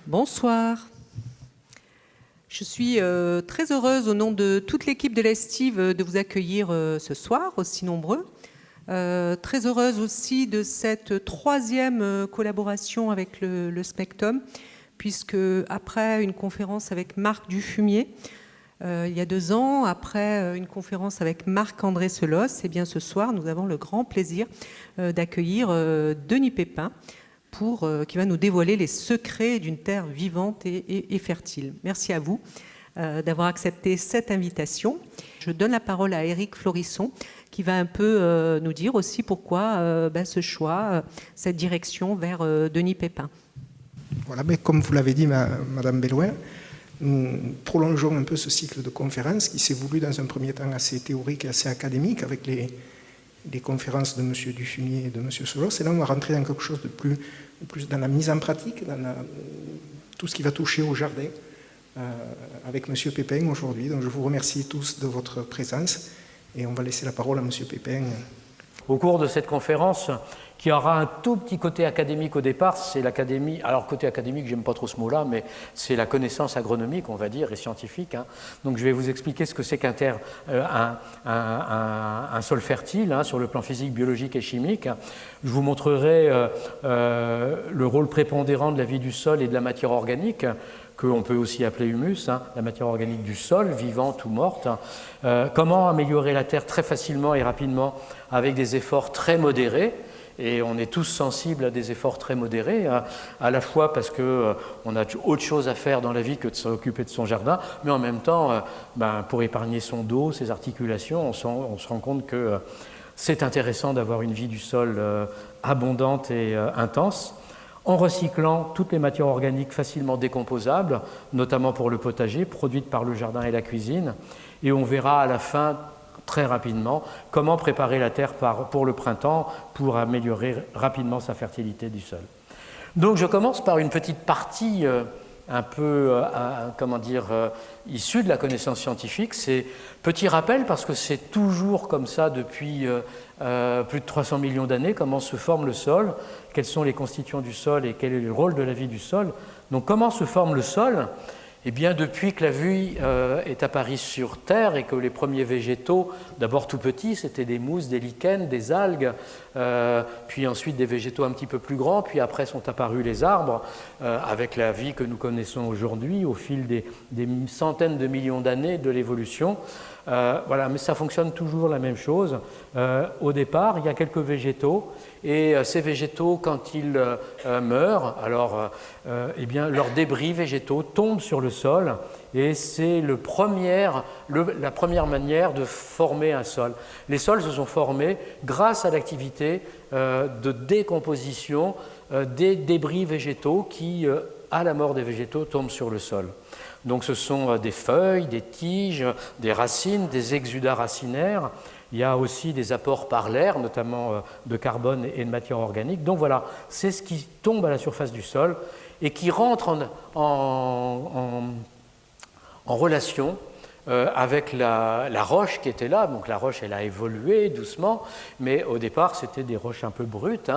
Bonsoir. Je suis très heureuse au nom de toute l'équipe de l'Estive de vous accueillir ce soir, aussi nombreux. Très heureuse aussi de cette troisième collaboration avec le Spectum, puisque après une conférence avec Marc Dufumier, il y a 2 ans, après une conférence avec Marc-André Selos, et bien ce soir, nous avons le grand plaisir d'accueillir Denis Pépin, qui va nous dévoiler les secrets d'une terre vivante et fertile. Merci à vous d'avoir accepté cette invitation. Je donne la parole à Éric Florisson, qui va un peu nous dire aussi pourquoi ce choix, cette direction vers Denis Pépin. Voilà, mais comme vous l'avez dit, Madame Bellouin, nous prolongeons un peu ce cycle de conférences qui s'est voulu dans un premier temps assez théorique et assez académique avec les conférences de M. Dufumier et de M. Selos. Et là, on va rentrer dans quelque chose de plus dans la mise en pratique, dans tout ce qui va toucher au jardin avec M. Pépin aujourd'hui. Donc je vous remercie tous de votre présence et on va laisser la parole à M. Pépin. Au cours de cette conférence, qui aura un tout petit côté académique au départ, c'est l'académie, alors côté académique, j'aime pas trop ce mot-là, mais c'est la connaissance agronomique, on va dire, et scientifique. Donc je vais vous expliquer ce que c'est qu'un sol fertile, sur le plan physique, biologique et chimique. Je vous montrerai le rôle prépondérant de la vie du sol et de la matière organique, qu'on peut aussi appeler humus, la matière organique du sol, vivante ou morte. Comment améliorer la terre très facilement et rapidement avec des efforts très modérés. Et on est tous sensibles à des efforts très modérés, à la fois parce qu'on a autre chose à faire dans la vie que de s'occuper de son jardin, mais en même temps, pour épargner son dos, ses articulations, on se rend compte que c'est intéressant d'avoir une vie du sol abondante et intense, en recyclant toutes les matières organiques facilement décomposables, notamment pour le potager, produites par le jardin et la cuisine. Et on verra à la fin, très rapidement, comment préparer la terre pour le printemps pour améliorer rapidement sa fertilité du sol. Donc je commence par une petite partie un peu, issue de la connaissance scientifique. C'est petit rappel parce que c'est toujours comme ça depuis plus de 300 millions d'années, comment se forme le sol, quels sont les constituants du sol et quel est le rôle de la vie du sol. Donc comment se forme le sol ? Eh bien, depuis que la vie est apparue sur Terre et que les premiers végétaux, d'abord tout petits, c'était des mousses, des lichens, des algues, puis ensuite des végétaux un petit peu plus grands, puis après sont apparus les arbres, avec la vie que nous connaissons aujourd'hui au fil des centaines de millions d'années de l'évolution. Voilà, mais ça fonctionne toujours la même chose. Au départ, il y a quelques végétaux, et ces végétaux, quand ils meurent, alors, leurs débris végétaux tombent sur le sol, et c'est la première manière de former un sol. Les sols se sont formés grâce à l'activité de décomposition des débris végétaux qui, à la mort des végétaux, tombent sur le sol. Donc ce sont des feuilles, des tiges, des racines, des exudats racinaires. Il y a aussi des apports par l'air, notamment de carbone et de matière organique. Donc voilà, c'est ce qui tombe à la surface du sol et qui rentre en relation avec la roche qui était là. Donc la roche, elle a évolué doucement, mais au départ, c'était des roches un peu brutes,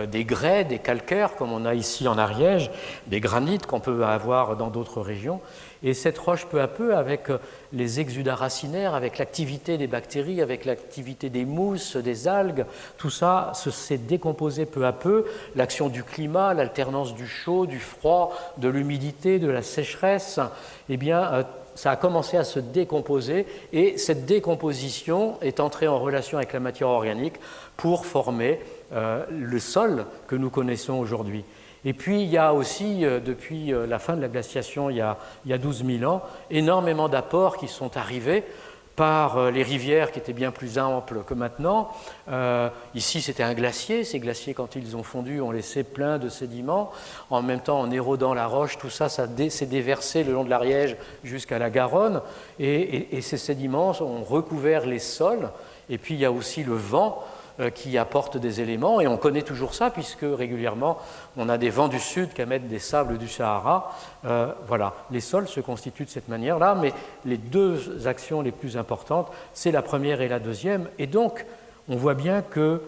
des grès, des calcaires, comme on a ici en Ariège, des granites qu'on peut avoir dans d'autres régions. Et cette roche, peu à peu, avec les exudats racinaires, avec l'activité des bactéries, avec l'activité des mousses, des algues, tout ça s'est décomposé peu à peu. L'action du climat, l'alternance du chaud, du froid, de l'humidité, de la sécheresse, ça a commencé à se décomposer et cette décomposition est entrée en relation avec la matière organique pour former le sol que nous connaissons aujourd'hui. Et puis, il y a aussi, depuis la fin de la glaciation, il y a 12 000 ans, énormément d'apports qui sont arrivés par les rivières qui étaient bien plus amples que maintenant. Ici, c'était un glacier. Ces glaciers, quand ils ont fondu, ont laissé plein de sédiments. En même temps, en érodant la roche, tout ça, s'est déversé le long de l'Ariège jusqu'à la Garonne. Et ces sédiments ont recouvert les sols. Et puis, il y a aussi le vent qui apporte des éléments, et on connaît toujours ça puisque régulièrement on a des vents du sud qui émettent des sables du Sahara. Voilà, les sols se constituent de cette manière-là, mais les deux actions les plus importantes, c'est la première et la deuxième, et donc on voit bien que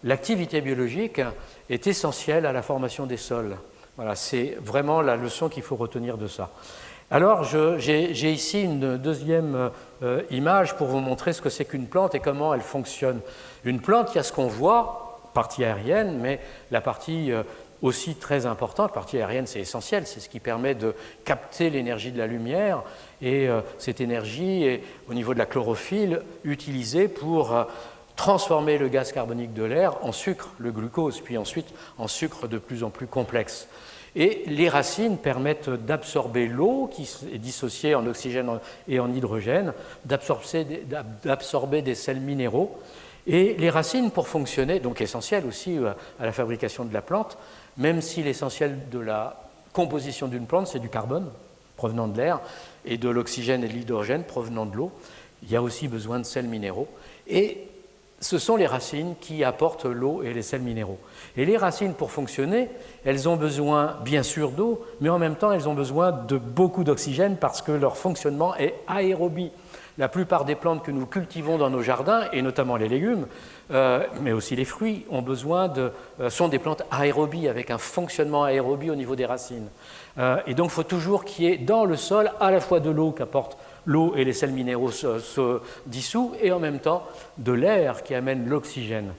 l'activité biologique est essentielle à la formation des sols. Voilà, c'est vraiment la leçon qu'il faut retenir de ça. Alors, j'ai ici une deuxième image pour vous montrer ce que c'est qu'une plante et comment elle fonctionne. Une plante, il y a ce qu'on voit, partie aérienne, mais la partie aussi très importante, partie aérienne, c'est essentiel, c'est ce qui permet de capter l'énergie de la lumière, et cette énergie est, au niveau de la chlorophylle, utilisée pour transformer le gaz carbonique de l'air en sucre, le glucose, puis ensuite en sucre de plus en plus complexe. Et les racines permettent d'absorber l'eau qui est dissociée en oxygène et en hydrogène, d'absorber des sels minéraux. Et les racines, pour fonctionner, donc essentielles aussi à la fabrication de la plante, même si l'essentiel de la composition d'une plante, c'est du carbone provenant de l'air et de l'oxygène et de l'hydrogène provenant de l'eau, il y a aussi besoin de sels minéraux. Et ce sont les racines qui apportent l'eau et les sels minéraux. Et les racines, pour fonctionner, elles ont besoin, bien sûr, d'eau, mais en même temps, elles ont besoin de beaucoup d'oxygène parce que leur fonctionnement est aérobie. La plupart des plantes que nous cultivons dans nos jardins, et notamment les légumes, mais aussi les fruits, sont des plantes aérobies, avec un fonctionnement aérobie au niveau des racines. Et donc, il faut toujours qu'il y ait dans le sol à la fois de l'eau qu'apporte l'eau et les sels minéraux se dissous, et en même temps de l'air qui amène l'oxygène.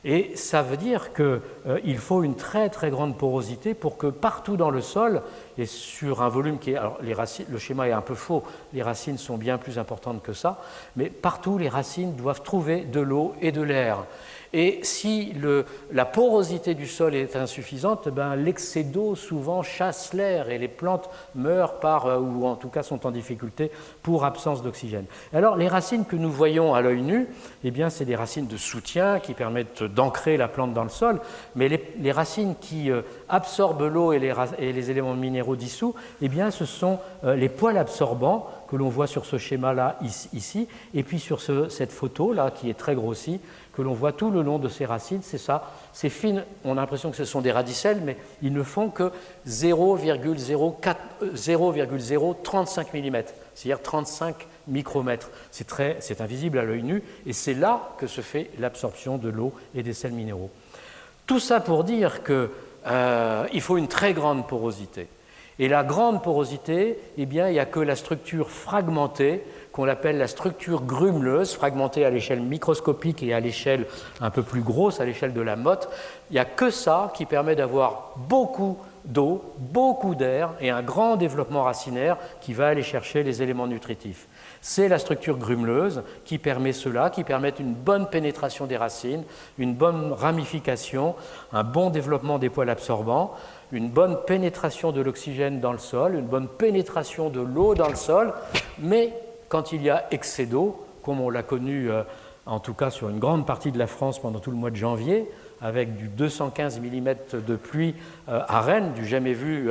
Et ça veut dire qu'il faut une très très grande porosité pour que partout dans le sol, et sur un volume qui est... Alors les racines, le schéma est un peu faux, les racines sont bien plus importantes que ça, mais partout les racines doivent trouver de l'eau et de l'air. Et si la porosité du sol est insuffisante, l'excès d'eau souvent chasse l'air et les plantes meurent ou en tout cas sont en difficulté pour absence d'oxygène. Alors les racines que nous voyons à l'œil nu, c'est des racines de soutien qui permettent d'ancrer la plante dans le sol, mais les racines qui absorbent l'eau et les éléments minéraux dissous, ce sont les poils absorbants que l'on voit sur ce schéma-là ici, et puis sur cette photo-là qui est très grossie, que l'on voit tout le long de ces racines, c'est ça, c'est fine, on a l'impression que ce sont des radicelles, mais ils ne font que 0,035 mm, c'est-à-dire 35 micromètres. C'est invisible à l'œil nu, et c'est là que se fait l'absorption de l'eau et des sels minéraux. Tout ça pour dire qu'il faut une très grande porosité. Et la grande porosité, il n'y a que la structure fragmentée, qu'on appelle la structure grumeleuse, fragmentée à l'échelle microscopique et à l'échelle un peu plus grosse, à l'échelle de la motte. Il n'y a que ça qui permet d'avoir beaucoup d'eau, beaucoup d'air et un grand développement racinaire qui va aller chercher les éléments nutritifs. C'est la structure grumeleuse qui permet cela, qui permet une bonne pénétration des racines, une bonne ramification, un bon développement des poils absorbants, une bonne pénétration de l'oxygène dans le sol, une bonne pénétration de l'eau dans le sol, mais quand il y a excès d'eau, comme on l'a connu en tout cas sur une grande partie de la France pendant tout le mois de janvier, avec du 215 mm de pluie à Rennes, du jamais vu,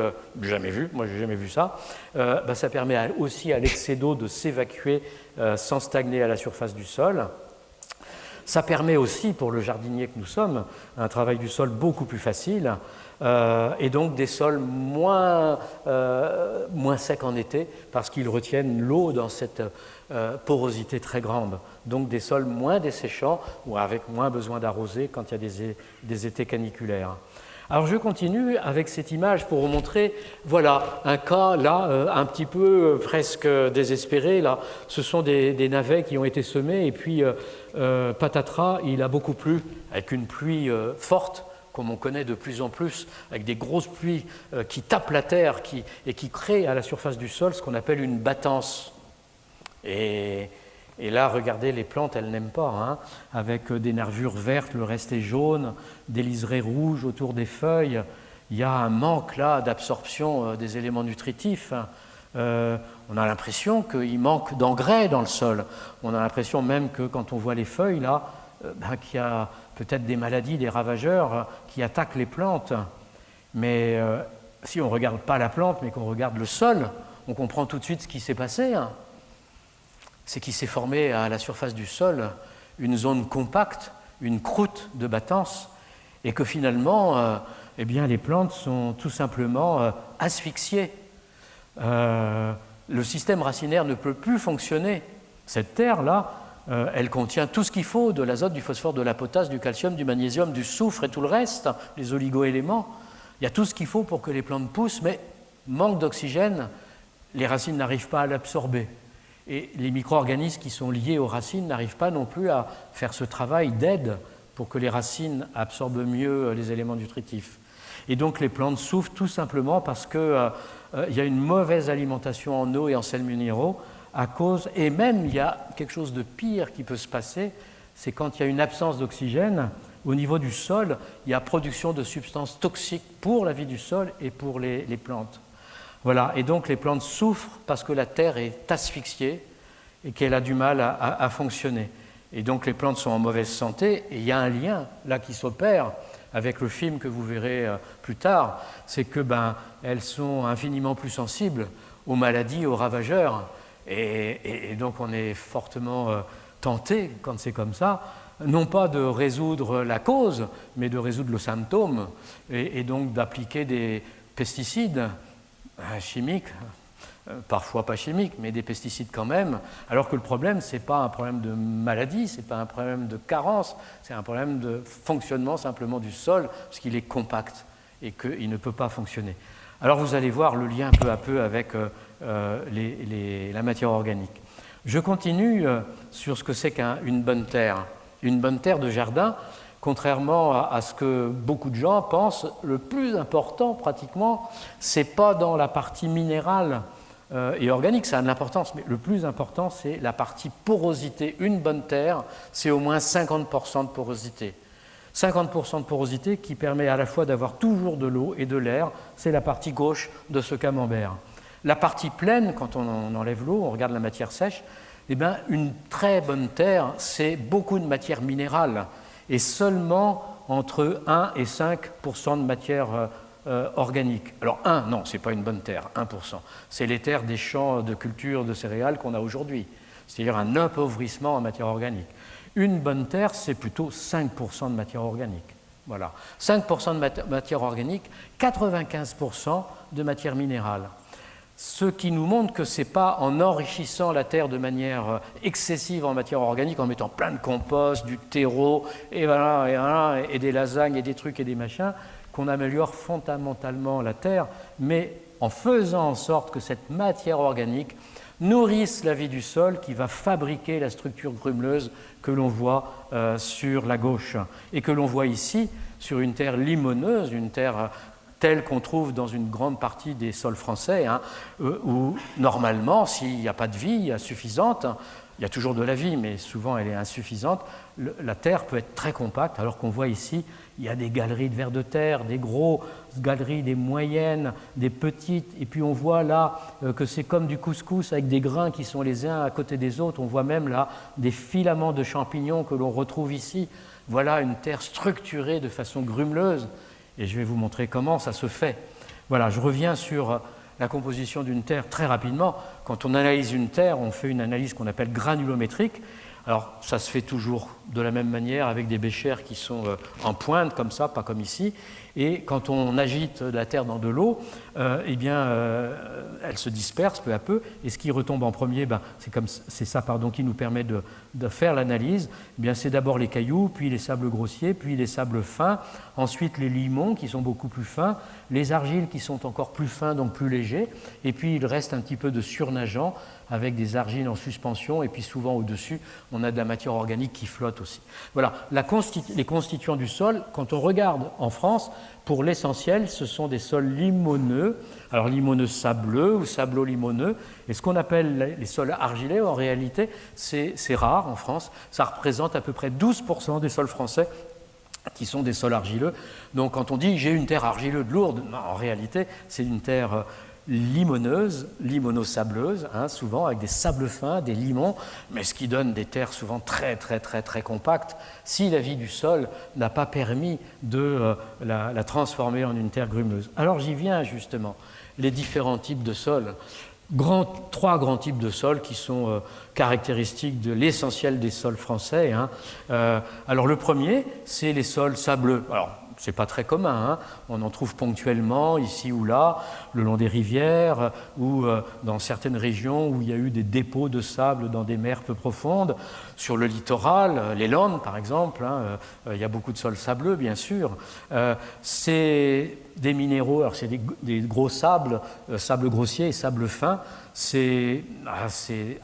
moi j'ai jamais vu ça, ça permet aussi à l'excès d'eau de s'évacuer sans stagner à la surface du sol. Ça permet aussi, pour le jardinier que nous sommes, un travail du sol beaucoup plus facile, et donc des sols moins secs en été, parce qu'ils retiennent l'eau dans cette porosité très grande. Donc des sols moins desséchants, ou avec moins besoin d'arroser quand il y a des étés caniculaires. Alors je continue avec cette image pour vous montrer, voilà, un cas là, un petit peu presque désespéré. Là, ce sont des navets qui ont été semés et puis patatras, il a beaucoup plu, avec une pluie forte, comme on connaît de plus en plus, avec des grosses pluies qui tapent la terre et qui créent à la surface du sol ce qu'on appelle une battance. Et là, regardez, les plantes, elles n'aiment pas, hein, avec des nervures vertes, le reste est jaune, des liserés rouges autour des feuilles. Il y a un manque là d'absorption des éléments nutritifs. On a l'impression qu'il manque d'engrais dans le sol. On a l'impression même que quand on voit les feuilles là, qu'il y a peut-être des maladies, des ravageurs qui attaquent les plantes. Mais si on ne regarde pas la plante, mais qu'on regarde le sol, on comprend tout de suite ce qui s'est passé. Hein. C'est qu'il s'est formé à la surface du sol une zone compacte, une croûte de battance, et que finalement, les plantes sont tout simplement asphyxiées. Le système racinaire ne peut plus fonctionner. Cette terre-là, elle contient tout ce qu'il faut, de l'azote, du phosphore, de la potasse, du calcium, du magnésium, du soufre et tout le reste, les oligo-éléments. Il y a tout ce qu'il faut pour que les plantes poussent, mais manque d'oxygène, les racines n'arrivent pas à l'absorber. Et les micro-organismes qui sont liés aux racines n'arrivent pas non plus à faire ce travail d'aide pour que les racines absorbent mieux les éléments nutritifs. Et donc les plantes souffrent tout simplement parce qu'il y a une mauvaise alimentation en eau et en sels minéraux à cause, et même il y a quelque chose de pire qui peut se passer, c'est quand il y a une absence d'oxygène, au niveau du sol, il y a production de substances toxiques pour la vie du sol et pour les plantes. Voilà, et donc les plantes souffrent parce que la terre est asphyxiée et qu'elle a du mal à fonctionner. Et donc les plantes sont en mauvaise santé, et il y a un lien là qui s'opère avec le film que vous verrez plus tard, c'est que elles sont infiniment plus sensibles aux maladies, aux ravageurs, et donc on est fortement tenté, quand c'est comme ça, non pas de résoudre la cause, mais de résoudre le symptôme, et donc d'appliquer des pesticides chimiques, parfois pas chimiques, mais des pesticides quand même, alors que le problème, ce n'est pas un problème de maladie, ce n'est pas un problème de carence, c'est un problème de fonctionnement simplement du sol, parce qu'il est compact et qu'il ne peut pas fonctionner. Alors vous allez voir le lien peu à peu avec la matière organique. Je continue sur ce que c'est qu'une bonne terre. Une bonne terre de jardin, contrairement à ce que beaucoup de gens pensent, le plus important pratiquement, ce n'est pas dans la partie minérale et organique, ça a de l'importance, mais le plus important, c'est la partie porosité. Une bonne terre, c'est au moins 50% de porosité. 50% de porosité qui permet à la fois d'avoir toujours de l'eau et de l'air, c'est la partie gauche de ce camembert. La partie pleine, quand on enlève l'eau, on regarde la matière sèche, eh bien, une très bonne terre, c'est beaucoup de matière minérale et seulement entre 1 et 5% de matière organique. Alors 1, non, ce n'est pas une bonne terre, 1%. C'est les terres des champs de culture de céréales qu'on a aujourd'hui, c'est-à-dire un appauvrissement en matière organique. Une bonne terre, c'est plutôt 5% de matière organique. Voilà. 5% de matière organique, 95% de matière minérale. Ce qui nous montre que ce n'est pas en enrichissant la terre de manière excessive en matière organique, en mettant plein de compost, du terreau, et des lasagnes, et des trucs et des machins, qu'on améliore fondamentalement la terre, mais en faisant en sorte que cette matière organique nourrisse la vie du sol qui va fabriquer la structure grumeleuse que l'on voit sur la gauche et que l'on voit ici sur une terre limoneuse, une terre telle qu'on trouve dans une grande partie des sols français, où normalement, s'il n'y a pas de vie suffisante, il y a toujours de la vie, mais souvent elle est insuffisante, la terre peut être très compacte, alors qu'on voit ici, il y a des galeries de vers de terre, des grosses galeries, des moyennes, des petites, et puis on voit là que c'est comme du couscous avec des grains qui sont les uns à côté des autres, on voit même là des filaments de champignons que l'on retrouve ici. Voilà une terre structurée de façon grumeleuse, et je vais vous montrer comment ça se fait. Voilà, je reviens sur la composition d'une terre très rapidement. Quand on analyse une terre, on fait une analyse qu'on appelle granulométrique. Alors, ça se fait toujours de la même manière avec des béchères qui sont en pointe, comme ça, pas comme ici. Et quand on agite la terre dans de l'eau, elle se disperse peu à peu. Et ce qui retombe en premier, c'est ça qui nous permet de faire l'analyse. C'est d'abord les cailloux, puis les sables grossiers, puis les sables fins, ensuite les limons qui sont beaucoup plus fins, les argiles qui sont encore plus fins, donc plus légers, et puis il reste un petit peu de surnageant avec des argiles en suspension, et puis souvent au-dessus, on a de la matière organique qui flotte aussi. Voilà, les constituants du sol, quand on regarde en France, pour l'essentiel, ce sont des sols limoneux, alors limoneux sableux ou sablo-limoneux, et ce qu'on appelle les sols argileux, en réalité, c'est rare en France, ça représente à peu près 12% des sols français qui sont des sols argileux. Donc quand on dit « j'ai une terre argileuse de Lourdes », en réalité, c'est une terre limoneuse, limono-sableuse, souvent avec des sables fins, des limons, mais ce qui donne des terres souvent très, très, très, très compactes, si la vie du sol n'a pas permis de la transformer en une terre grumeleuse. Alors j'y viens justement, les différents types de sols. Trois grands types de sols qui sont caractéristiques de l'essentiel des sols français. Alors le premier, c'est les sols sableux. Alors, c'est pas très commun, hein. On en trouve ponctuellement ici ou là, le long des rivières ou dans certaines régions où il y a eu des dépôts de sable dans des mers peu profondes. Sur le littoral, les Landes par exemple, hein, il y a beaucoup de sols sableux bien sûr. C'est des minéraux, alors c'est des gros sables, sable grossier et sable fin. C'est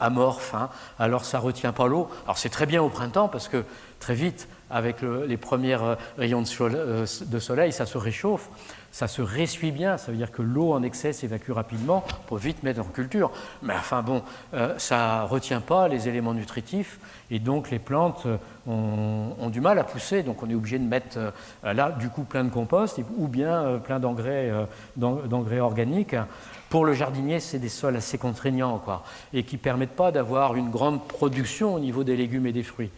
amorphe, hein. Alors ça ne retient pas l'eau. Alors c'est très bien au printemps parce que très vite, avec les premiers rayons de soleil, ça se réchauffe, ça se ressuit bien, ça veut dire que l'eau en excès s'évacue rapidement pour vite mettre en culture. Mais enfin bon, ça ne retient pas les éléments nutritifs et donc les plantes ont du mal à pousser. Donc on est obligé de mettre là du coup plein de compost ou bien plein d'engrais organiques. Pour le jardinier, c'est des sols assez contraignants quoi, et qui ne permettent pas d'avoir une grande production au niveau des légumes et des fruits.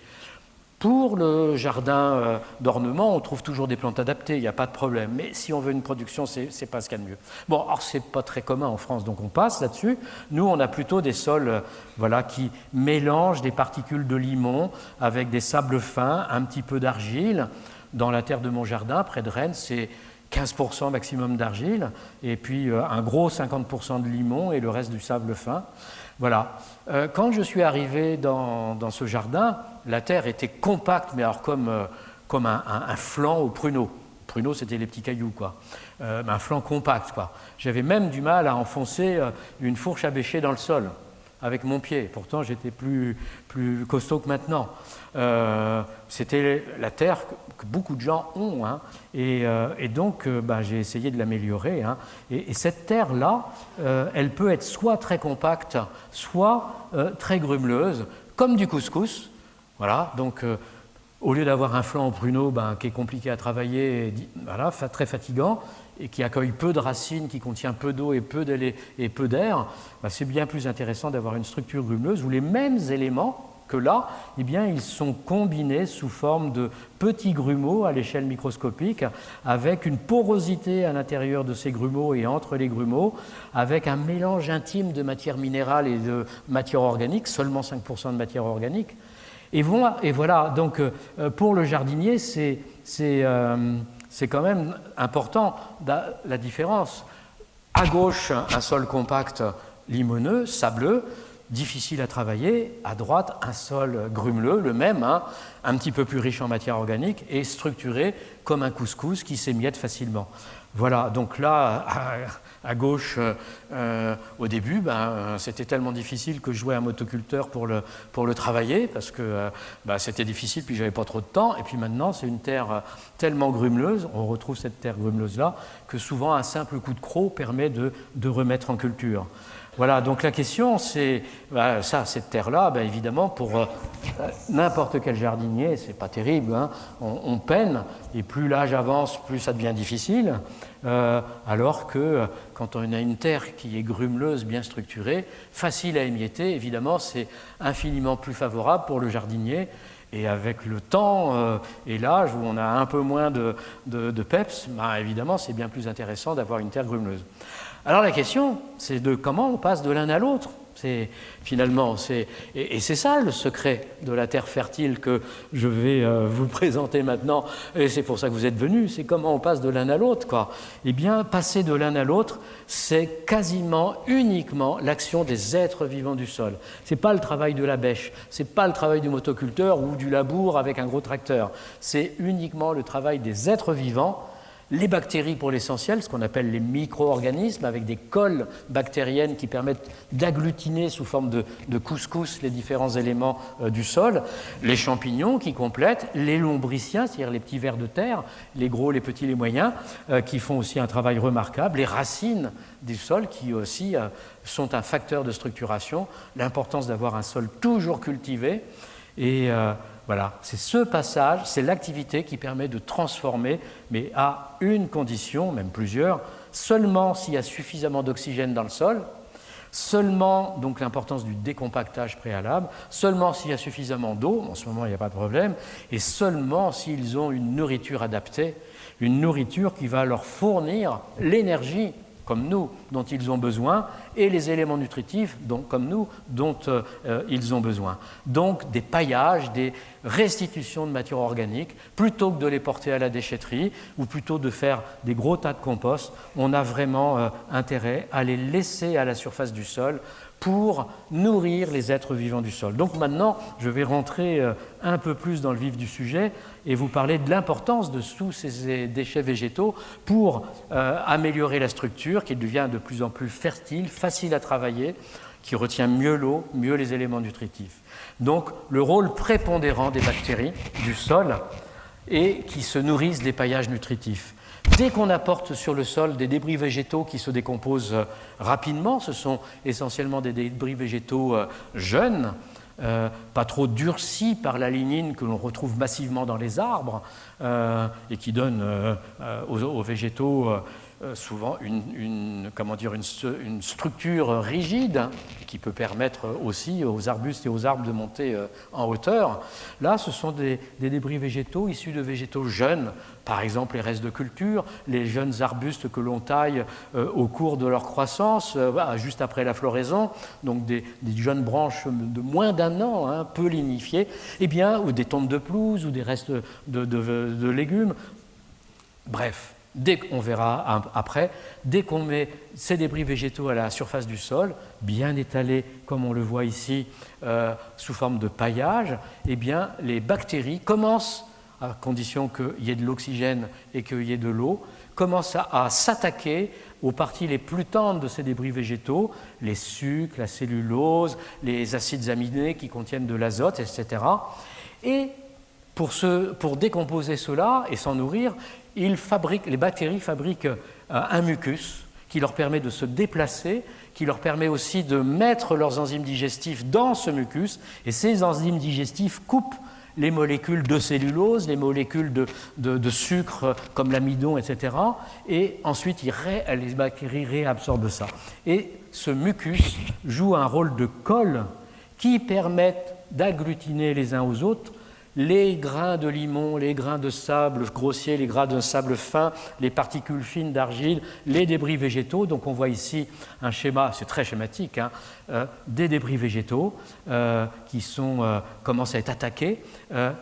Pour le jardin d'ornement, on trouve toujours des plantes adaptées, il n'y a pas de problème. Mais si on veut une production, ce n'est pas ce qu'il y a de mieux. Bon, alors ce n'est pas très commun en France, donc on passe là-dessus. Nous, on a plutôt des sols qui mélangent des particules de limon avec des sables fins, un petit peu d'argile. Dans la terre de mon jardin, près de Rennes, c'est 15% maximum d'argile, et puis un gros 50% de limon et le reste du sable fin. Voilà. Quand je suis arrivé dans ce jardin, la terre était compacte, mais alors comme un flanc au pruneau. Pruneau, c'était les petits cailloux, quoi. Un flanc compact, quoi. J'avais même du mal à enfoncer une fourche à bêcher dans le sol avec mon pied. Pourtant, j'étais plus costaud que maintenant. C'était la terre que beaucoup de gens ont, hein, et donc j'ai essayé de l'améliorer. Hein, et cette terre-là, elle peut être soit très compacte, soit très grumeleuse, comme du couscous. Voilà, donc au lieu d'avoir un flanc en pruneau qui est compliqué à travailler, voilà, très fatigant, et qui accueille peu de racines, qui contient peu d'eau et peu d'air, c'est bien plus intéressant d'avoir une structure grumeleuse où les mêmes éléments que là, eh bien, ils sont combinés sous forme de petits grumeaux à l'échelle microscopique, avec une porosité à l'intérieur de ces grumeaux et entre les grumeaux, avec un mélange intime de matière minérale et de matière organique, seulement 5% de matière organique. Et voilà, donc pour le jardinier, c'est quand même important la différence. À gauche, un sol compact limoneux, sableux, difficile à travailler. À droite, un sol grumeleux, le même, hein, un petit peu plus riche en matière organique et structuré comme un couscous qui s'émiette facilement. Voilà, donc là, à gauche, au début, c'était tellement difficile que je jouais un motoculteur pour le travailler, parce que c'était difficile, puis j'avais pas trop de temps. Et puis maintenant, c'est une terre tellement grumeleuse, on retrouve cette terre grumeleuse-là, que souvent un simple coup de croc permet de remettre en culture. Voilà, donc la question, c'est cette terre-là, évidemment, pour n'importe quel jardinier, c'est pas terrible, hein, on peine, et plus l'âge avance, plus ça devient difficile, alors que quand on a une terre qui est grumeleuse, bien structurée, facile à émietter, évidemment, c'est infiniment plus favorable pour le jardinier. Et avec le temps et l'âge où on a un peu moins de peps, évidemment, c'est bien plus intéressant d'avoir une terre grumeleuse. Alors la question, c'est de comment on passe de l'un à l'autre. Et c'est ça le secret de la terre fertile que je vais vous présenter maintenant. Et c'est pour ça que vous êtes venus, c'est comment on passe de l'un à l'autre, quoi. Eh bien, passer de l'un à l'autre, c'est quasiment uniquement l'action des êtres vivants du sol. C'est pas le travail de la bêche, c'est pas le travail du motoculteur ou du labour avec un gros tracteur. C'est uniquement le travail des êtres vivants. Les bactéries pour l'essentiel, ce qu'on appelle les micro-organismes, avec des colles bactériennes qui permettent d'agglutiner sous forme de couscous les différents éléments du sol, les champignons qui complètent, les lombriciens, c'est-à-dire les petits vers de terre, les gros, les petits, les moyens, qui font aussi un travail remarquable, les racines du sol qui aussi sont un facteur de structuration, l'importance d'avoir un sol toujours cultivé et voilà, c'est ce passage, c'est l'activité qui permet de transformer, mais à une condition, même plusieurs, seulement s'il y a suffisamment d'oxygène dans le sol, seulement, donc l'importance du décompactage préalable, seulement s'il y a suffisamment d'eau, en ce moment il n'y a pas de problème, et seulement s'ils ont une nourriture adaptée, une nourriture qui va leur fournir l'énergie comme nous, dont ils ont besoin, et les éléments nutritifs, comme nous, dont ils ont besoin. Donc des paillages, des restitutions de matière organique, plutôt que de les porter à la déchetterie, ou plutôt de faire des gros tas de compost, on a vraiment intérêt à les laisser à la surface du sol pour nourrir les êtres vivants du sol. Donc maintenant, je vais rentrer un peu plus dans le vif du sujet et vous parler de l'importance de tous ces déchets végétaux pour améliorer la structure, qui devient de plus en plus fertile, facile à travailler, qui retient mieux l'eau, mieux les éléments nutritifs. Donc le rôle prépondérant des bactéries du sol et qui se nourrissent des paillages nutritifs. Dès qu'on apporte sur le sol des débris végétaux qui se décomposent rapidement, ce sont essentiellement des débris végétaux jeunes, pas trop durcis par la lignine que l'on retrouve massivement dans les arbres et qui donnent aux végétaux souvent une structure rigide qui peut permettre aussi aux arbustes et aux arbres de monter en hauteur. Là, ce sont des débris végétaux issus de végétaux jeunes, par exemple les restes de culture, les jeunes arbustes que l'on taille au cours de leur croissance, juste après la floraison, donc des jeunes branches de moins d'1 an, peu lignifiées, ou des tombes de pelouse ou des restes de légumes. Bref. On verra après, dès qu'on met ces débris végétaux à la surface du sol, bien étalés comme on le voit ici, sous forme de paillage, les bactéries commencent, à condition qu'il y ait de l'oxygène et qu'il y ait de l'eau, commencent à s'attaquer aux parties les plus tendres de ces débris végétaux, les sucres, la cellulose, les acides aminés qui contiennent de l'azote, etc. Et pour décomposer cela et s'en nourrir, les bactéries fabriquent un mucus qui leur permet de se déplacer, qui leur permet aussi de mettre leurs enzymes digestifs dans ce mucus, et ces enzymes digestifs coupent les molécules de cellulose, les molécules de sucre comme l'amidon, etc. Et ensuite, les bactéries réabsorbent ça. Et ce mucus joue un rôle de colle qui permettent d'agglutiner les uns aux autres les grains de limon, les grains de sable grossier, les grains de sable fin, les particules fines d'argile, les débris végétaux. Donc on voit ici un schéma, c'est très schématique, des débris végétaux qui commencent à être attaqués,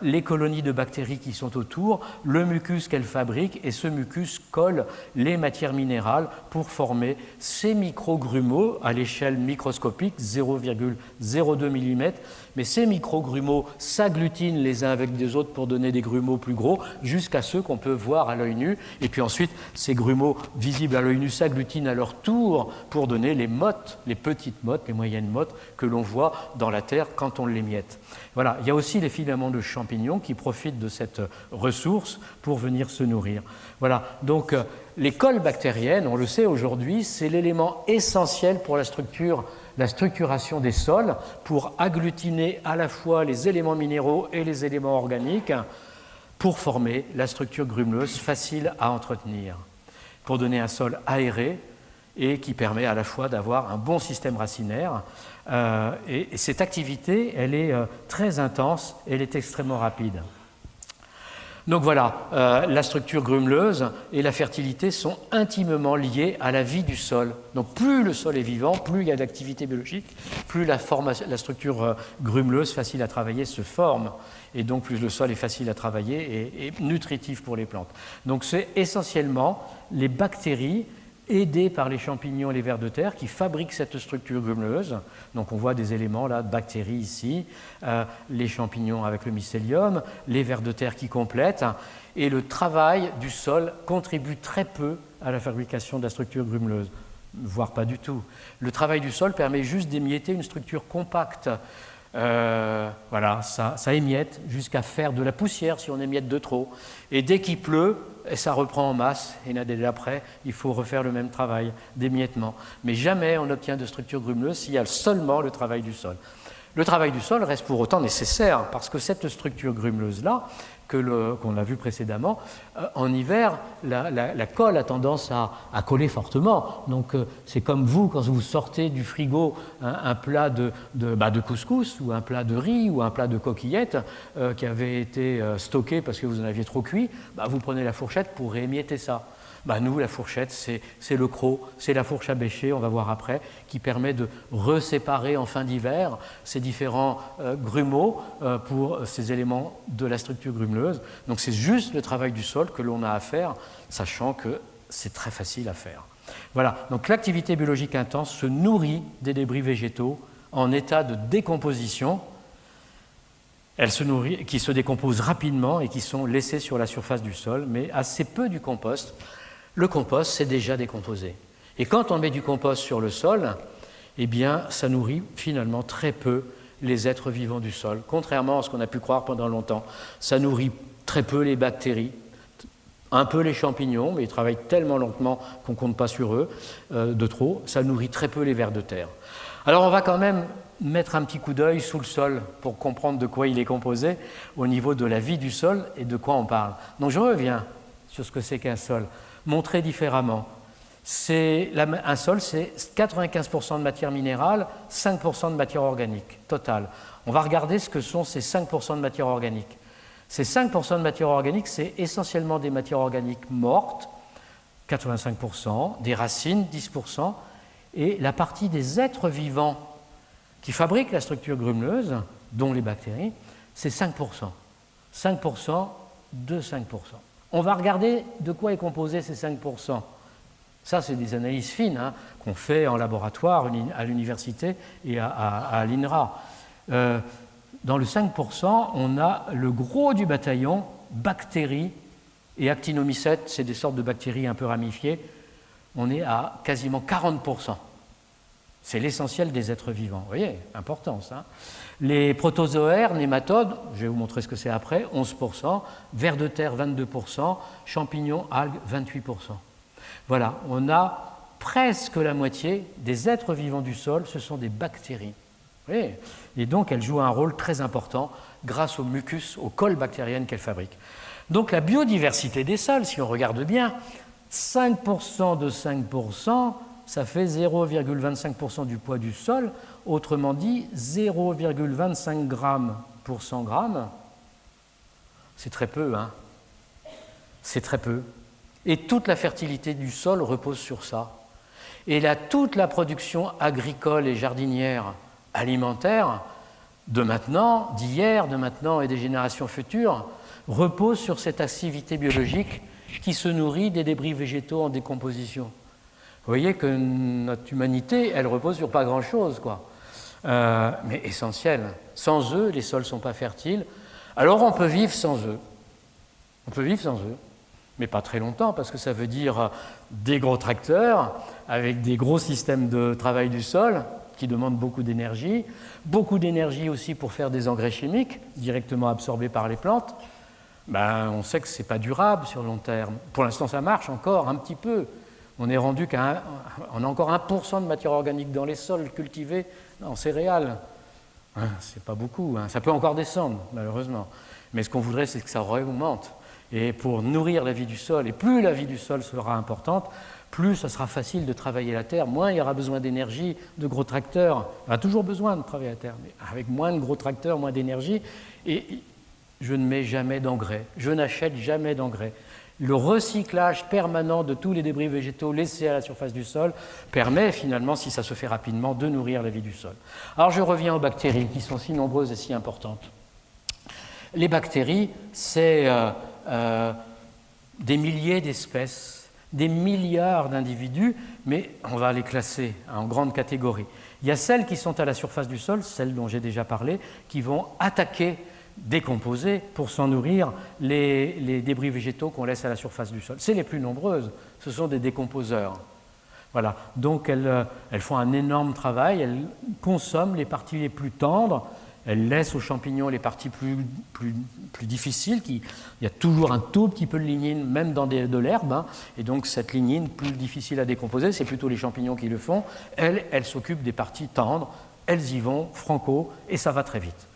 les colonies de bactéries qui sont autour, le mucus qu'elles fabriquent, et ce mucus colle les matières minérales pour former ces microgrumeaux à l'échelle microscopique, 0,02 mm. Mais ces microgrumeaux s'agglutinent les uns avec des autres pour donner des grumeaux plus gros, jusqu'à ceux qu'on peut voir à l'œil nu. Et puis ensuite, ces grumeaux visibles à l'œil nu s'agglutinent à leur tour pour donner les mottes, les petites mottes, les moyennes mottes que l'on voit dans la terre quand on l'émiette. Voilà. Il y a aussi les filaments de champignons qui profitent de cette ressource pour venir se nourrir. Voilà. Donc, les colles bactériennes, on le sait aujourd'hui, c'est l'élément essentiel pour la structuration des sols, pour agglutiner à la fois les éléments minéraux et les éléments organiques, pour former la structure grumeleuse facile à entretenir, pour donner un sol aéré et qui permet à la fois d'avoir un bon système racinaire. Et cette activité, elle est très intense, elle est extrêmement rapide. Donc voilà, la structure grumeleuse et la fertilité sont intimement liées à la vie du sol. Donc plus le sol est vivant, plus il y a d'activité biologique, plus la structure grumeleuse facile à travailler se forme. Et donc plus le sol est facile à travailler et nutritif pour les plantes. Donc c'est essentiellement les bactéries aidés par les champignons et les vers de terre qui fabriquent cette structure grumeleuse. Donc on voit des éléments là, de bactéries ici, les champignons avec le mycélium, les vers de terre qui complètent, et le travail du sol contribue très peu à la fabrication de la structure grumeleuse, voire pas du tout. Le travail du sol permet juste d'émietter une structure compacte. Voilà, ça émiette jusqu'à faire de la poussière si on émiette de trop. Et dès qu'il pleut, ça reprend en masse, et l'année d'après, il faut refaire le même travail d'émiettement. Mais jamais on obtient de structure grumeleuse s'il y a seulement le travail du sol. Le travail du sol reste pour autant nécessaire, parce que cette structure grumeleuse-là qu'on a vu précédemment. En hiver, la colle a tendance à coller fortement. Donc c'est comme vous, quand vous sortez du frigo un plat de couscous ou un plat de riz ou un plat de coquillettes qui avait été stocké parce que vous en aviez trop cuit, vous prenez la fourchette pour réémietter ça. Nous, la fourchette, c'est le croc, c'est la fourche à bêcher, on va voir après, qui permet de reséparer en fin d'hiver ces différents grumeaux pour ces éléments de la structure grumeleuse. Donc c'est juste le travail du sol que l'on a à faire, sachant que c'est très facile à faire. Voilà, donc l'activité biologique intense se nourrit des débris végétaux en état de décomposition. Elle se nourrit, qui se décomposent rapidement et qui sont laissés sur la surface du sol, mais assez peu du compost. Le compost, c'est déjà décomposé. Et quand on met du compost sur le sol, eh bien, ça nourrit finalement très peu les êtres vivants du sol, contrairement à ce qu'on a pu croire pendant longtemps. Ça nourrit très peu les bactéries, un peu les champignons, mais ils travaillent tellement lentement qu'on ne compte pas sur eux de trop. Ça nourrit très peu les vers de terre. Alors, on va quand même mettre un petit coup d'œil sous le sol pour comprendre de quoi il est composé au niveau de la vie du sol et de quoi on parle. Donc, je reviens sur ce que c'est qu'un sol. Montré différemment. Un sol, c'est 95% de matière minérale, 5% de matière organique, totale. On va regarder ce que sont ces 5% de matière organique. Ces 5% de matière organique, c'est essentiellement des matières organiques mortes, 85%, des racines, 10%, et la partie des êtres vivants qui fabriquent la structure grumeleuse, dont les bactéries, c'est 5%. 5% de 5%. On va regarder de quoi est composé ces 5%. Ça, c'est des analyses fines qu'on fait en laboratoire à l'université et à l'INRA. Dans le 5%, on a le gros du bataillon, bactéries et actinomycètes, c'est des sortes de bactéries un peu ramifiées. On est à quasiment 40%. C'est l'essentiel des êtres vivants. Vous voyez, important ça. Les protozoaires, nématodes, je vais vous montrer ce que c'est après, 11%, vers de terre 22%, champignons, algues 28%. Voilà, on a presque la moitié des êtres vivants du sol, ce sont des bactéries. Vous voyez, et donc elles jouent un rôle très important grâce au mucus, aux colles bactériennes qu'elles fabriquent. Donc la biodiversité des sols, si on regarde bien, 5% de 5%, ça fait 0,25% du poids du sol, autrement dit 0,25 grammes pour 100 grammes. C'est très peu, hein? C'est très peu. Et toute la fertilité du sol repose sur ça. Et là, toute la production agricole et jardinière alimentaire de maintenant, d'hier, de maintenant et des générations futures repose sur cette activité biologique qui se nourrit des débris végétaux en décomposition. Vous voyez que notre humanité, elle repose sur pas grand-chose, quoi. Mais essentiel. Sans eux, les sols ne sont pas fertiles. Alors on peut vivre sans eux. On peut vivre sans eux, mais pas très longtemps, parce que ça veut dire des gros tracteurs avec des gros systèmes de travail du sol qui demandent beaucoup d'énergie aussi pour faire des engrais chimiques directement absorbés par les plantes. On sait que ce n'est pas durable sur le long terme. Pour l'instant, ça marche encore un petit peu. On est rendu on a encore 1% de matière organique dans les sols cultivés en céréales. C'est pas beaucoup, ça peut encore descendre, malheureusement. Mais ce qu'on voudrait, c'est que ça augmente. Et pour nourrir la vie du sol, et plus la vie du sol sera importante, plus ça sera facile de travailler la terre, moins il y aura besoin d'énergie, de gros tracteurs. On a toujours besoin de travailler la terre, mais avec moins de gros tracteurs, moins d'énergie. Et je ne mets jamais d'engrais, je n'achète jamais d'engrais. Le recyclage permanent de tous les débris végétaux laissés à la surface du sol permet finalement, si ça se fait rapidement, de nourrir la vie du sol. Alors je reviens aux bactéries qui sont si nombreuses et si importantes. Les bactéries, c'est des milliers d'espèces, des milliards d'individus, mais on va les classer en grandes catégories. Il y a celles qui sont à la surface du sol, celles dont j'ai déjà parlé, qui vont attaquer, décomposer pour s'en nourrir les débris végétaux qu'on laisse à la surface du sol. C'est les plus nombreuses, ce sont des décomposeurs. Voilà. Donc elles font un énorme travail, elles consomment les parties les plus tendres, elles laissent aux champignons les parties plus difficiles. Il y a toujours un tout petit peu de lignine, même dans de l'herbe, et donc cette lignine plus difficile à décomposer, c'est plutôt les champignons qui le font. Elles s'occupent des parties tendres, elles y vont franco, et ça va très vite.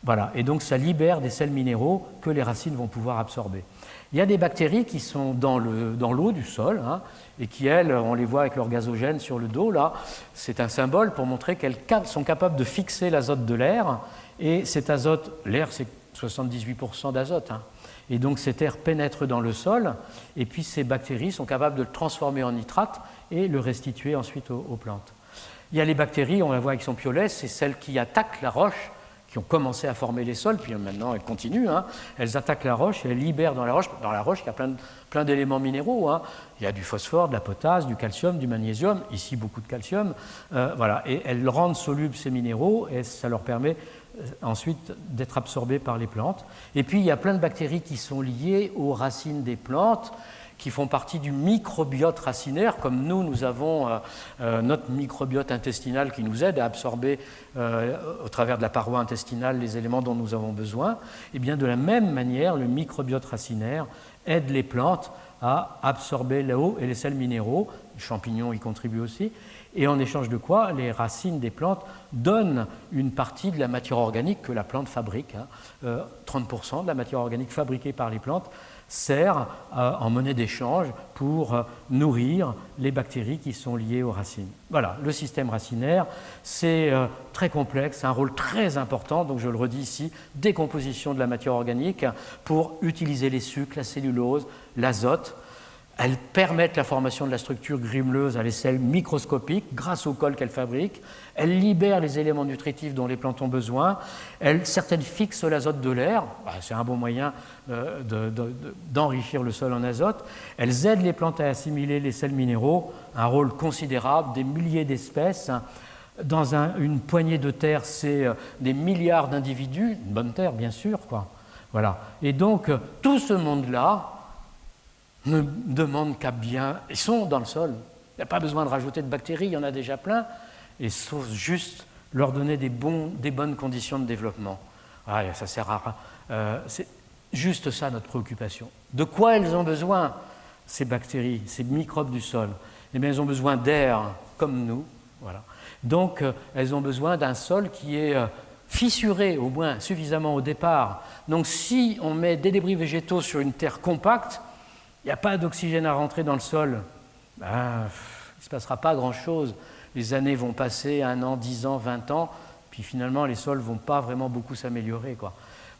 Voilà, et donc ça libère des sels minéraux que les racines vont pouvoir absorber. Il y a des bactéries qui sont dans l'eau du sol, hein, et qui, elles, on les voit avec leur gazogène sur le dos, là, c'est un symbole pour montrer qu'elles sont capables de fixer l'azote de l'air, et cet azote, l'air c'est 78% d'azote, hein, et donc cet air pénètre dans le sol, et puis ces bactéries sont capables de le transformer en nitrate et le restituer ensuite aux plantes. Il y a les bactéries, on la voit avec son piolet, c'est celles qui attaquent la roche, qui ont commencé à former les sols, puis maintenant elles continuent, hein. Elles attaquent la roche et elles libèrent dans la roche. Dans la roche, il y a plein d'éléments minéraux, hein. Il y a du phosphore, de la potasse, du calcium, du magnésium, ici beaucoup de calcium, voilà. Et elles rendent solubles ces minéraux et ça leur permet ensuite d'être absorbés par les plantes. Et puis il y a plein de bactéries qui sont liées aux racines des plantes, qui font partie du microbiote racinaire, comme nous avons notre microbiote intestinal qui nous aide à absorber au travers de la paroi intestinale les éléments dont nous avons besoin. Et bien de la même manière, le microbiote racinaire aide les plantes à absorber l'eau et les sels minéraux. Les champignons y contribuent aussi. Et en échange de quoi, les racines des plantes donnent une partie de la matière organique que la plante fabrique. 30% de la matière organique fabriquée par les plantes sert en monnaie d'échange pour nourrir les bactéries qui sont liées aux racines. Voilà, le système racinaire, c'est très complexe, un rôle très important, donc je le redis ici, décomposition de la matière organique pour utiliser les sucres, la cellulose, l'azote. Elles permettent la formation de la structure grumeleuse à l'échelle microscopique grâce au col qu'elles fabriquent. Elles libèrent les éléments nutritifs dont les plantes ont besoin. Certaines fixent l'azote de l'air. C'est un bon moyen d'enrichir le sol en azote. Elles aident les plantes à assimiler les sels minéraux. Un rôle considérable, des milliers d'espèces. Dans une poignée de terre, c'est des milliards d'individus. Une bonne terre, bien sûr, quoi. Voilà. Et donc, tout ce monde-là ne demandent qu'à bien... Ils sont dans le sol. Il n'y a pas besoin de rajouter de bactéries, il y en a déjà plein. Il faut juste leur donner des bonnes conditions de développement. Ça sert à... c'est juste ça notre préoccupation. De quoi elles ont besoin, ces bactéries, ces microbes du sol? Eh bien, elles ont besoin d'air, comme nous. Voilà. Donc, elles ont besoin d'un sol qui est fissuré, au moins suffisamment au départ. Donc, si on met des débris végétaux sur une terre compacte, il n'y a pas d'oxygène à rentrer dans le sol, il ne se passera pas grand-chose. Les années vont passer, 1 an, 10 ans, 20 ans, puis finalement les sols ne vont pas vraiment beaucoup s'améliorer, quoi.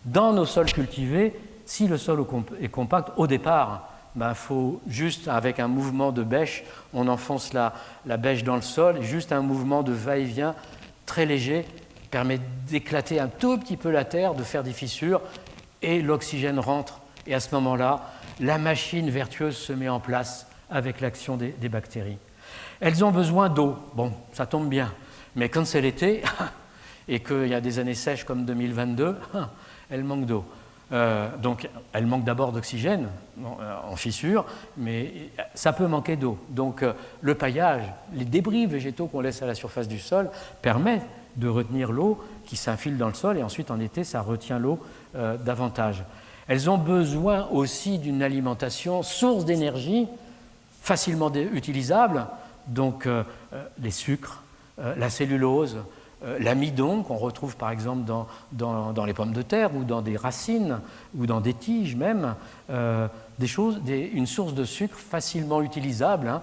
Dans nos sols cultivés, si le sol est compact, au départ, faut juste, avec un mouvement de bêche, on enfonce la bêche dans le sol, et juste un mouvement de va-et-vient très léger permet d'éclater un tout petit peu la terre, de faire des fissures, et l'oxygène rentre. Et à ce moment-là, la machine vertueuse se met en place avec l'action des bactéries. Elles ont besoin d'eau. Bon, ça tombe bien. Mais quand c'est l'été et qu'il y a des années sèches comme 2022, elles manquent d'eau. Donc, elles manquent d'abord d'oxygène en fissure, mais ça peut manquer d'eau. Donc, le paillage, les débris végétaux qu'on laisse à la surface du sol permettent de retenir l'eau qui s'infile dans le sol et ensuite, en été, ça retient l'eau davantage. Elles ont besoin aussi d'une alimentation source d'énergie facilement utilisable, donc les sucres, la cellulose, l'amidon qu'on retrouve par exemple dans les pommes de terre ou dans des racines ou dans des tiges même, une source de sucre facilement utilisable, hein,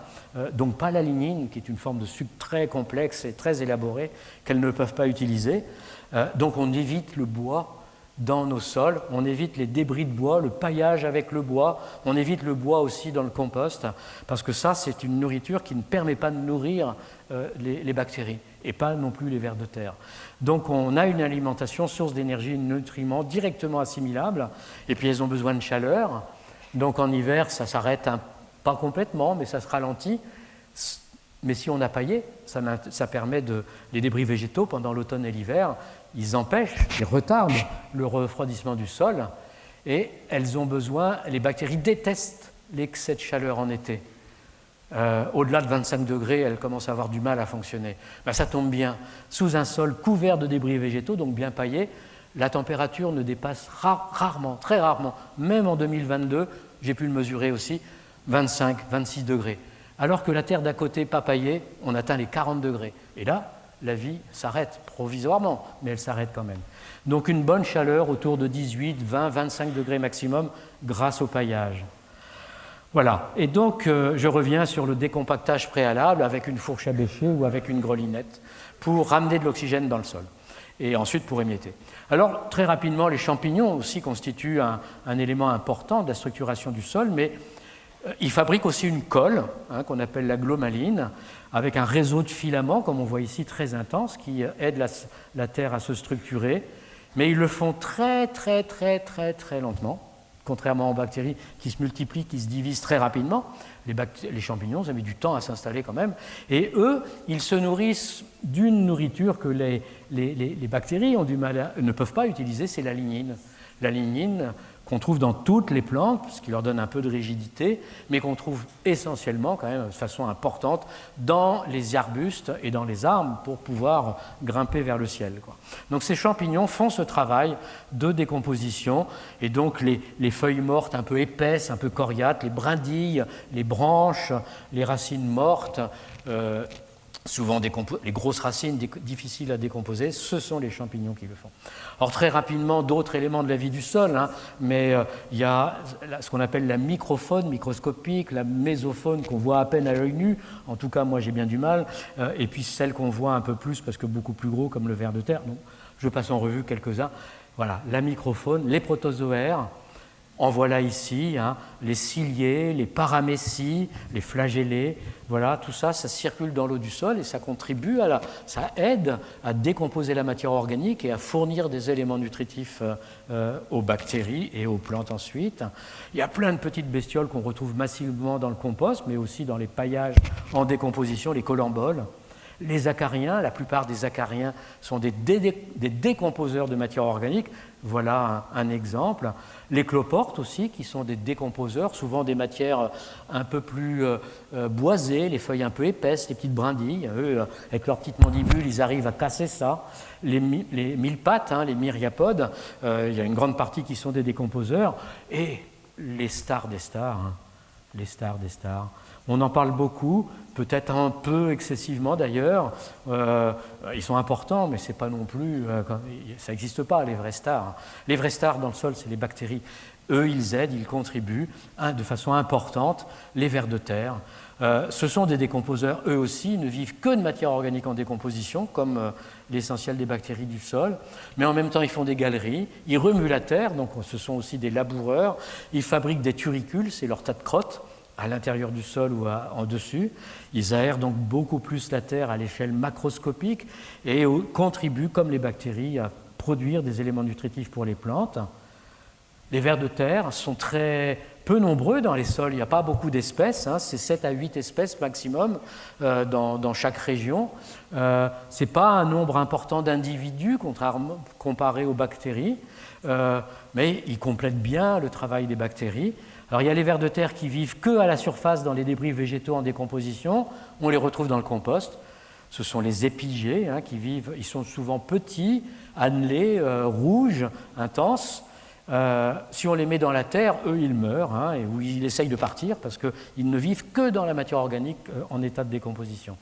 donc pas la lignine qui est une forme de sucre très complexe et très élaborée qu'elles ne peuvent pas utiliser. Donc on évite le bois dans nos sols, on évite les débris de bois, le paillage avec le bois, on évite le bois aussi dans le compost, parce que ça, c'est une nourriture qui ne permet pas de nourrir les bactéries, et pas non plus les vers de terre. Donc on a une alimentation source d'énergie et de nutriments directement assimilables, et puis elles ont besoin de chaleur, donc en hiver, ça s'arrête pas complètement, mais ça se ralentit. Mais si on a paillé, ça permet les débris végétaux pendant l'automne et l'hiver, ils retardent le refroidissement du sol et elles ont besoin, les bactéries détestent l'excès de chaleur en été. Au-delà de 25 degrés, elles commencent à avoir du mal à fonctionner. Ça tombe bien. Sous un sol couvert de débris végétaux, donc bien paillé, la température ne dépasse rarement, très rarement, même en 2022, j'ai pu le mesurer aussi, 25, 26 degrés. Alors que la terre d'à côté, pas paillée, on atteint les 40 degrés. Et là, la vie s'arrête provisoirement, mais elle s'arrête quand même. Donc une bonne chaleur autour de 18, 20, 25 degrés maximum grâce au paillage. Voilà, et donc je reviens sur le décompactage préalable avec une fourche à bêcher ou avec une grelinette pour ramener de l'oxygène dans le sol et ensuite pour émietter. Alors très rapidement, les champignons aussi constituent un élément important de la structuration du sol, mais ils fabriquent aussi une colle qu'on appelle la glomaline avec un réseau de filaments, comme on voit ici, très intense, qui aide la terre à se structurer, mais ils le font très lentement. Contrairement aux bactéries qui se multiplient, qui se divisent très rapidement, les champignons, ça met du temps à s'installer quand même. Et eux, ils se nourrissent d'une nourriture que les bactéries ont du mal ne peuvent pas utiliser, c'est la lignine. La lignine qu'on trouve dans toutes les plantes, ce qui leur donne un peu de rigidité, mais qu'on trouve essentiellement, quand même, de façon importante, dans les arbustes et dans les arbres pour pouvoir grimper vers le ciel, quoi. Donc ces champignons font ce travail de décomposition, et donc les feuilles mortes un peu épaisses, un peu coriaces, les brindilles, les branches, les racines mortes, souvent les grosses racines difficiles à décomposer, ce sont les champignons qui le font. Alors très rapidement, d'autres éléments de la vie du sol, mais il y a ce qu'on appelle la microfaune microscopique, la mésofaune qu'on voit à peine à l'œil nu, en tout cas moi j'ai bien du mal, et puis celle qu'on voit un peu plus parce que beaucoup plus gros comme le ver de terre. Donc, je passe en revue quelques-uns. Voilà, la microfaune, les protozoaires. En voilà ici, les ciliés, les paramécies, les flagellés, voilà, tout ça, ça circule dans l'eau du sol et ça contribue ça aide à décomposer la matière organique et à fournir des éléments nutritifs aux bactéries et aux plantes ensuite. Il y a plein de petites bestioles qu'on retrouve massivement dans le compost, mais aussi dans les paillages en décomposition, les colamboles. Les acariens, la plupart des acariens sont des décomposeurs de matière organique. Voilà un exemple. Les cloportes aussi, qui sont des décomposeurs, souvent des matières un peu plus boisées, les feuilles un peu épaisses, les petites brindilles. Eux, avec leurs petites mandibules, ils arrivent à casser ça. Les mille-pattes, les myriapodes, il y a une grande partie qui sont des décomposeurs. Et les stars des stars, les stars des stars. On en parle beaucoup, peut-être un peu excessivement d'ailleurs. Ils sont importants, mais c'est pas non plus. Ça n'existe pas, les vrais stars. Les vrais stars dans le sol, c'est les bactéries. Eux, ils aident, ils contribuent de façon importante. Les vers de terre. Ce sont des décomposeurs, eux aussi, ils ne vivent que de matière organique en décomposition, comme l'essentiel des bactéries du sol. Mais en même temps, ils font des galeries, ils remuent la terre, donc ce sont aussi des laboureurs. Ils fabriquent des turicules, c'est leur tas de crottes, à l'intérieur du sol ou en dessus. Ils aèrent donc beaucoup plus la terre à l'échelle macroscopique et contribuent, comme les bactéries, à produire des éléments nutritifs pour les plantes. Les vers de terre sont très peu nombreux dans les sols, il n'y a pas beaucoup d'espèces, c'est 7 à 8 espèces maximum dans chaque région. Ce n'est pas un nombre important d'individus comparé aux bactéries, mais ils complètent bien le travail des bactéries. Alors il y a les vers de terre qui vivent que à la surface dans les débris végétaux en décomposition, on les retrouve dans le compost. Ce sont les épigées qui vivent, ils sont souvent petits, annelés, rouges, intenses. Si on les met dans la terre, eux ils meurent, ou ils essayent de partir parce qu'ils ne vivent que dans la matière organique en état de décomposition.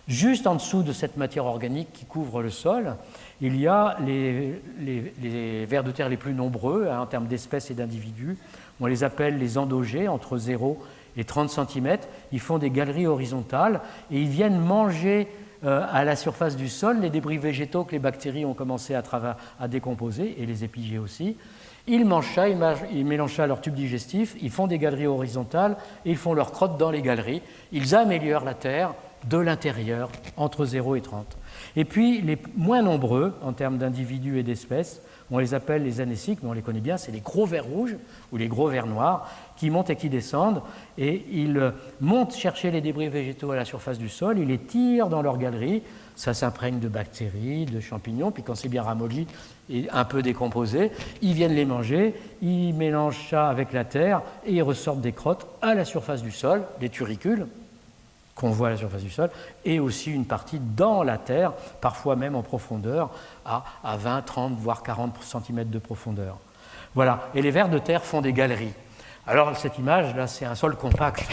Juste en dessous de cette matière organique qui couvre le sol, il y a les vers de terre les plus nombreux en termes d'espèces et d'individus. On les appelle les endogés, entre 0 et 30 cm. Ils font des galeries horizontales et ils viennent manger à la surface du sol les débris végétaux que les bactéries ont commencé à décomposer, et les épigées aussi. Ils mangent ça, ils mélangent ça à leur tube digestif, ils font des galeries horizontales et ils font leurs crottes dans les galeries. Ils améliorent la terre de l'intérieur, entre 0 et 30. Et puis, les moins nombreux, en termes d'individus et d'espèces, on les appelle les anéciques, mais on les connaît bien, c'est les gros vers rouges ou les gros vers noirs qui montent et qui descendent, et ils montent chercher les débris végétaux à la surface du sol, ils les tirent dans leur galerie, ça s'imprègne de bactéries, de champignons, puis quand c'est bien ramolli et un peu décomposé, ils viennent les manger, ils mélangent ça avec la terre et ils ressortent des crottes à la surface du sol, des turicules qu'on voit à la surface du sol, et aussi une partie dans la terre, parfois même en profondeur, à 20, 30, voire 40 cm de profondeur. Voilà, et les vers de terre font des galeries. Alors cette image-là, c'est un sol compact.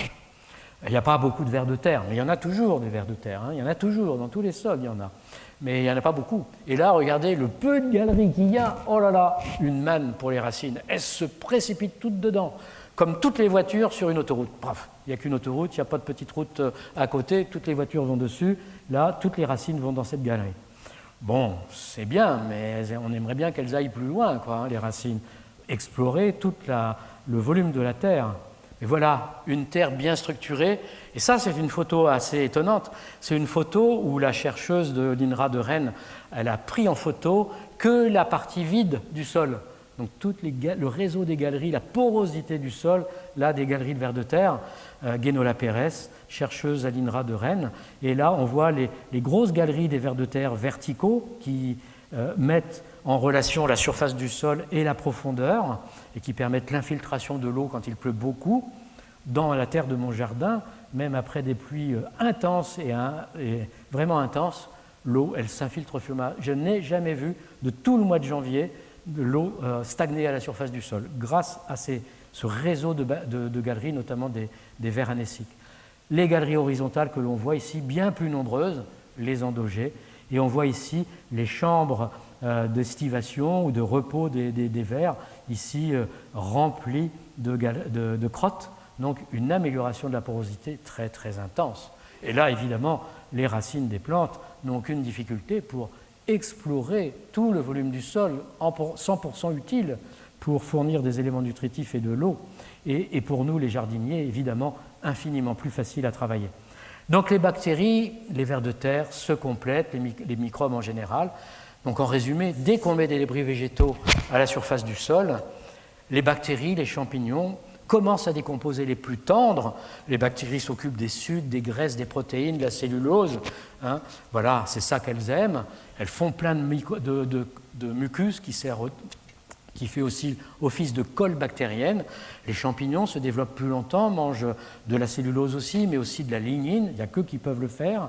Il n'y a pas beaucoup de vers de terre, mais il y en a toujours des vers de terre, il y en a toujours, dans tous les sols, il y en a. mais il n'y en a pas beaucoup. Et là, regardez le peu de galeries qu'il y a, oh là là, une manne pour les racines. Elles se précipitent toutes dedans, comme toutes les voitures sur une autoroute. Bref, il n'y a qu'une autoroute, il n'y a pas de petite route à côté, toutes les voitures vont dessus. Là, toutes les racines vont dans cette galerie. Bon, c'est bien, mais on aimerait bien qu'elles aillent plus loin, quoi, hein, les racines. Explorer tout le volume de la Terre. Et voilà, une Terre bien structurée. Et ça, c'est une photo assez étonnante. C'est une photo où la chercheuse de l'INRA de Rennes, elle a pris en photo que la partie vide du sol. Donc le réseau des galeries, la porosité du sol, là, des galeries de vers de terre. Guénola Pérez, chercheuse à l'INRA de Rennes. Et là, on voit les grosses galeries des vers de terre verticaux qui mettent en relation la surface du sol et la profondeur, et qui permettent l'infiltration de l'eau quand il pleut beaucoup. Dans la terre de mon jardin, même après des pluies intenses et vraiment intenses, l'eau, elle s'infiltre au fur et à mesure. Je n'ai jamais vu de tout le mois de janvier de l'eau stagner à la surface du sol, grâce à ce réseau de galeries, notamment des vers anéciques. Les galeries horizontales que l'on voit ici, bien plus nombreuses, les endogées, et on voit ici les chambres d'estivation ou de repos des vers, ici remplies de crottes, donc une amélioration de la porosité très très intense. Et là, évidemment, les racines des plantes n'ont aucune difficulté pour explorer tout le volume du sol, 100% utile pour fournir des éléments nutritifs et de l'eau, et pour nous, les jardiniers, évidemment, infiniment plus facile à travailler. Donc les bactéries, les vers de terre se complètent, les microbes en général. Donc en résumé, dès qu'on met des débris végétaux à la surface du sol, les bactéries, les champignons, commencent à décomposer les plus tendres. Les bactéries s'occupent des sucs, des graisses, des protéines, de la cellulose. Hein. Voilà, c'est ça qu'elles aiment. Elles font plein de mucus qui fait aussi office de colle bactérienne. Les champignons se développent plus longtemps, mangent de la cellulose aussi, mais aussi de la lignine. Il n'y a qu'eux qui peuvent le faire.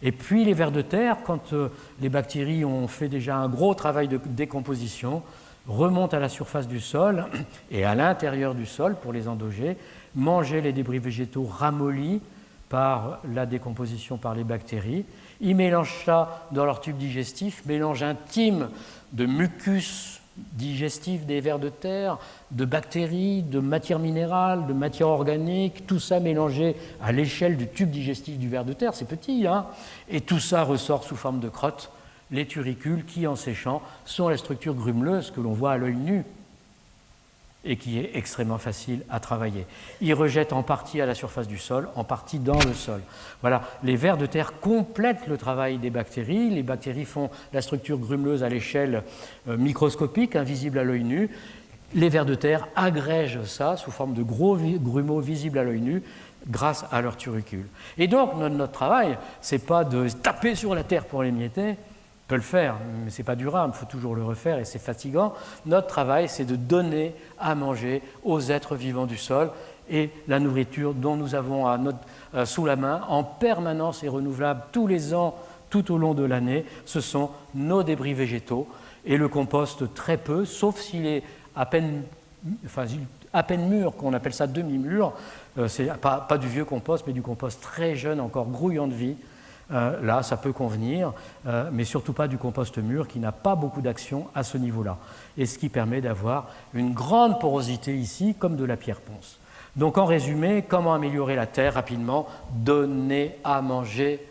Et puis les vers de terre, quand les bactéries ont fait déjà un gros travail de décomposition, remontent à la surface du sol et à l'intérieur du sol pour les endoger, manger les débris végétaux ramollis par la décomposition par les bactéries. Ils mélangent ça dans leur tube digestif, mélange intime de mucus digestif des vers de terre, de bactéries, de matières minérales, de matières organiques, tout ça mélangé à l'échelle du tube digestif du ver de terre, c'est petit, hein, et tout ça ressort sous forme de crottes, les turicules qui, en séchant, sont la structure grumeleuse que l'on voit à l'œil nu et qui est extrêmement facile à travailler. Ils rejettent en partie à la surface du sol, en partie dans le sol. Voilà, les vers de terre complètent le travail des bactéries. Les bactéries font la structure grumeleuse à l'échelle microscopique, invisible à l'œil nu. Les vers de terre agrègent ça sous forme de gros grumeaux visibles à l'œil nu grâce à leurs turicules. Et donc, notre travail, ce n'est pas de taper sur la terre pour l'émietter. On peut le faire, mais ce n'est pas durable, il faut toujours le refaire et c'est fatigant. Notre travail, c'est de donner à manger aux êtres vivants du sol et la nourriture dont nous avons sous la main en permanence et renouvelable tous les ans, tout au long de l'année, ce sont nos débris végétaux et le compost très peu, sauf s'il est à peine mûr, qu'on appelle ça demi-mûr. C'est pas du vieux compost, mais du compost très jeune, encore grouillant de vie. Là, ça peut convenir, mais surtout pas du compost mûr qui n'a pas beaucoup d'action à ce niveau-là. Et ce qui permet d'avoir une grande porosité ici, comme de la pierre ponce. Donc, en résumé, comment améliorer la terre rapidement? Donner à manger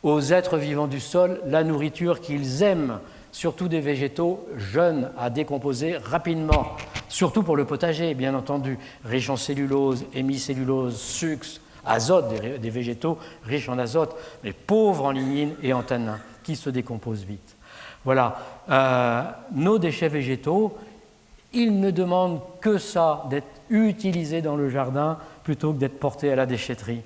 aux êtres vivants du sol la nourriture qu'ils aiment, surtout des végétaux jeunes à décomposer rapidement, surtout pour le potager, bien entendu, riche en cellulose, hémicellulose, sucre, azote, des végétaux riches en azote, mais pauvres en lignine et en tannin, qui se décomposent vite. Voilà, nos déchets végétaux, ils ne demandent que ça, d'être utilisés dans le jardin plutôt que d'être portés à la déchetterie.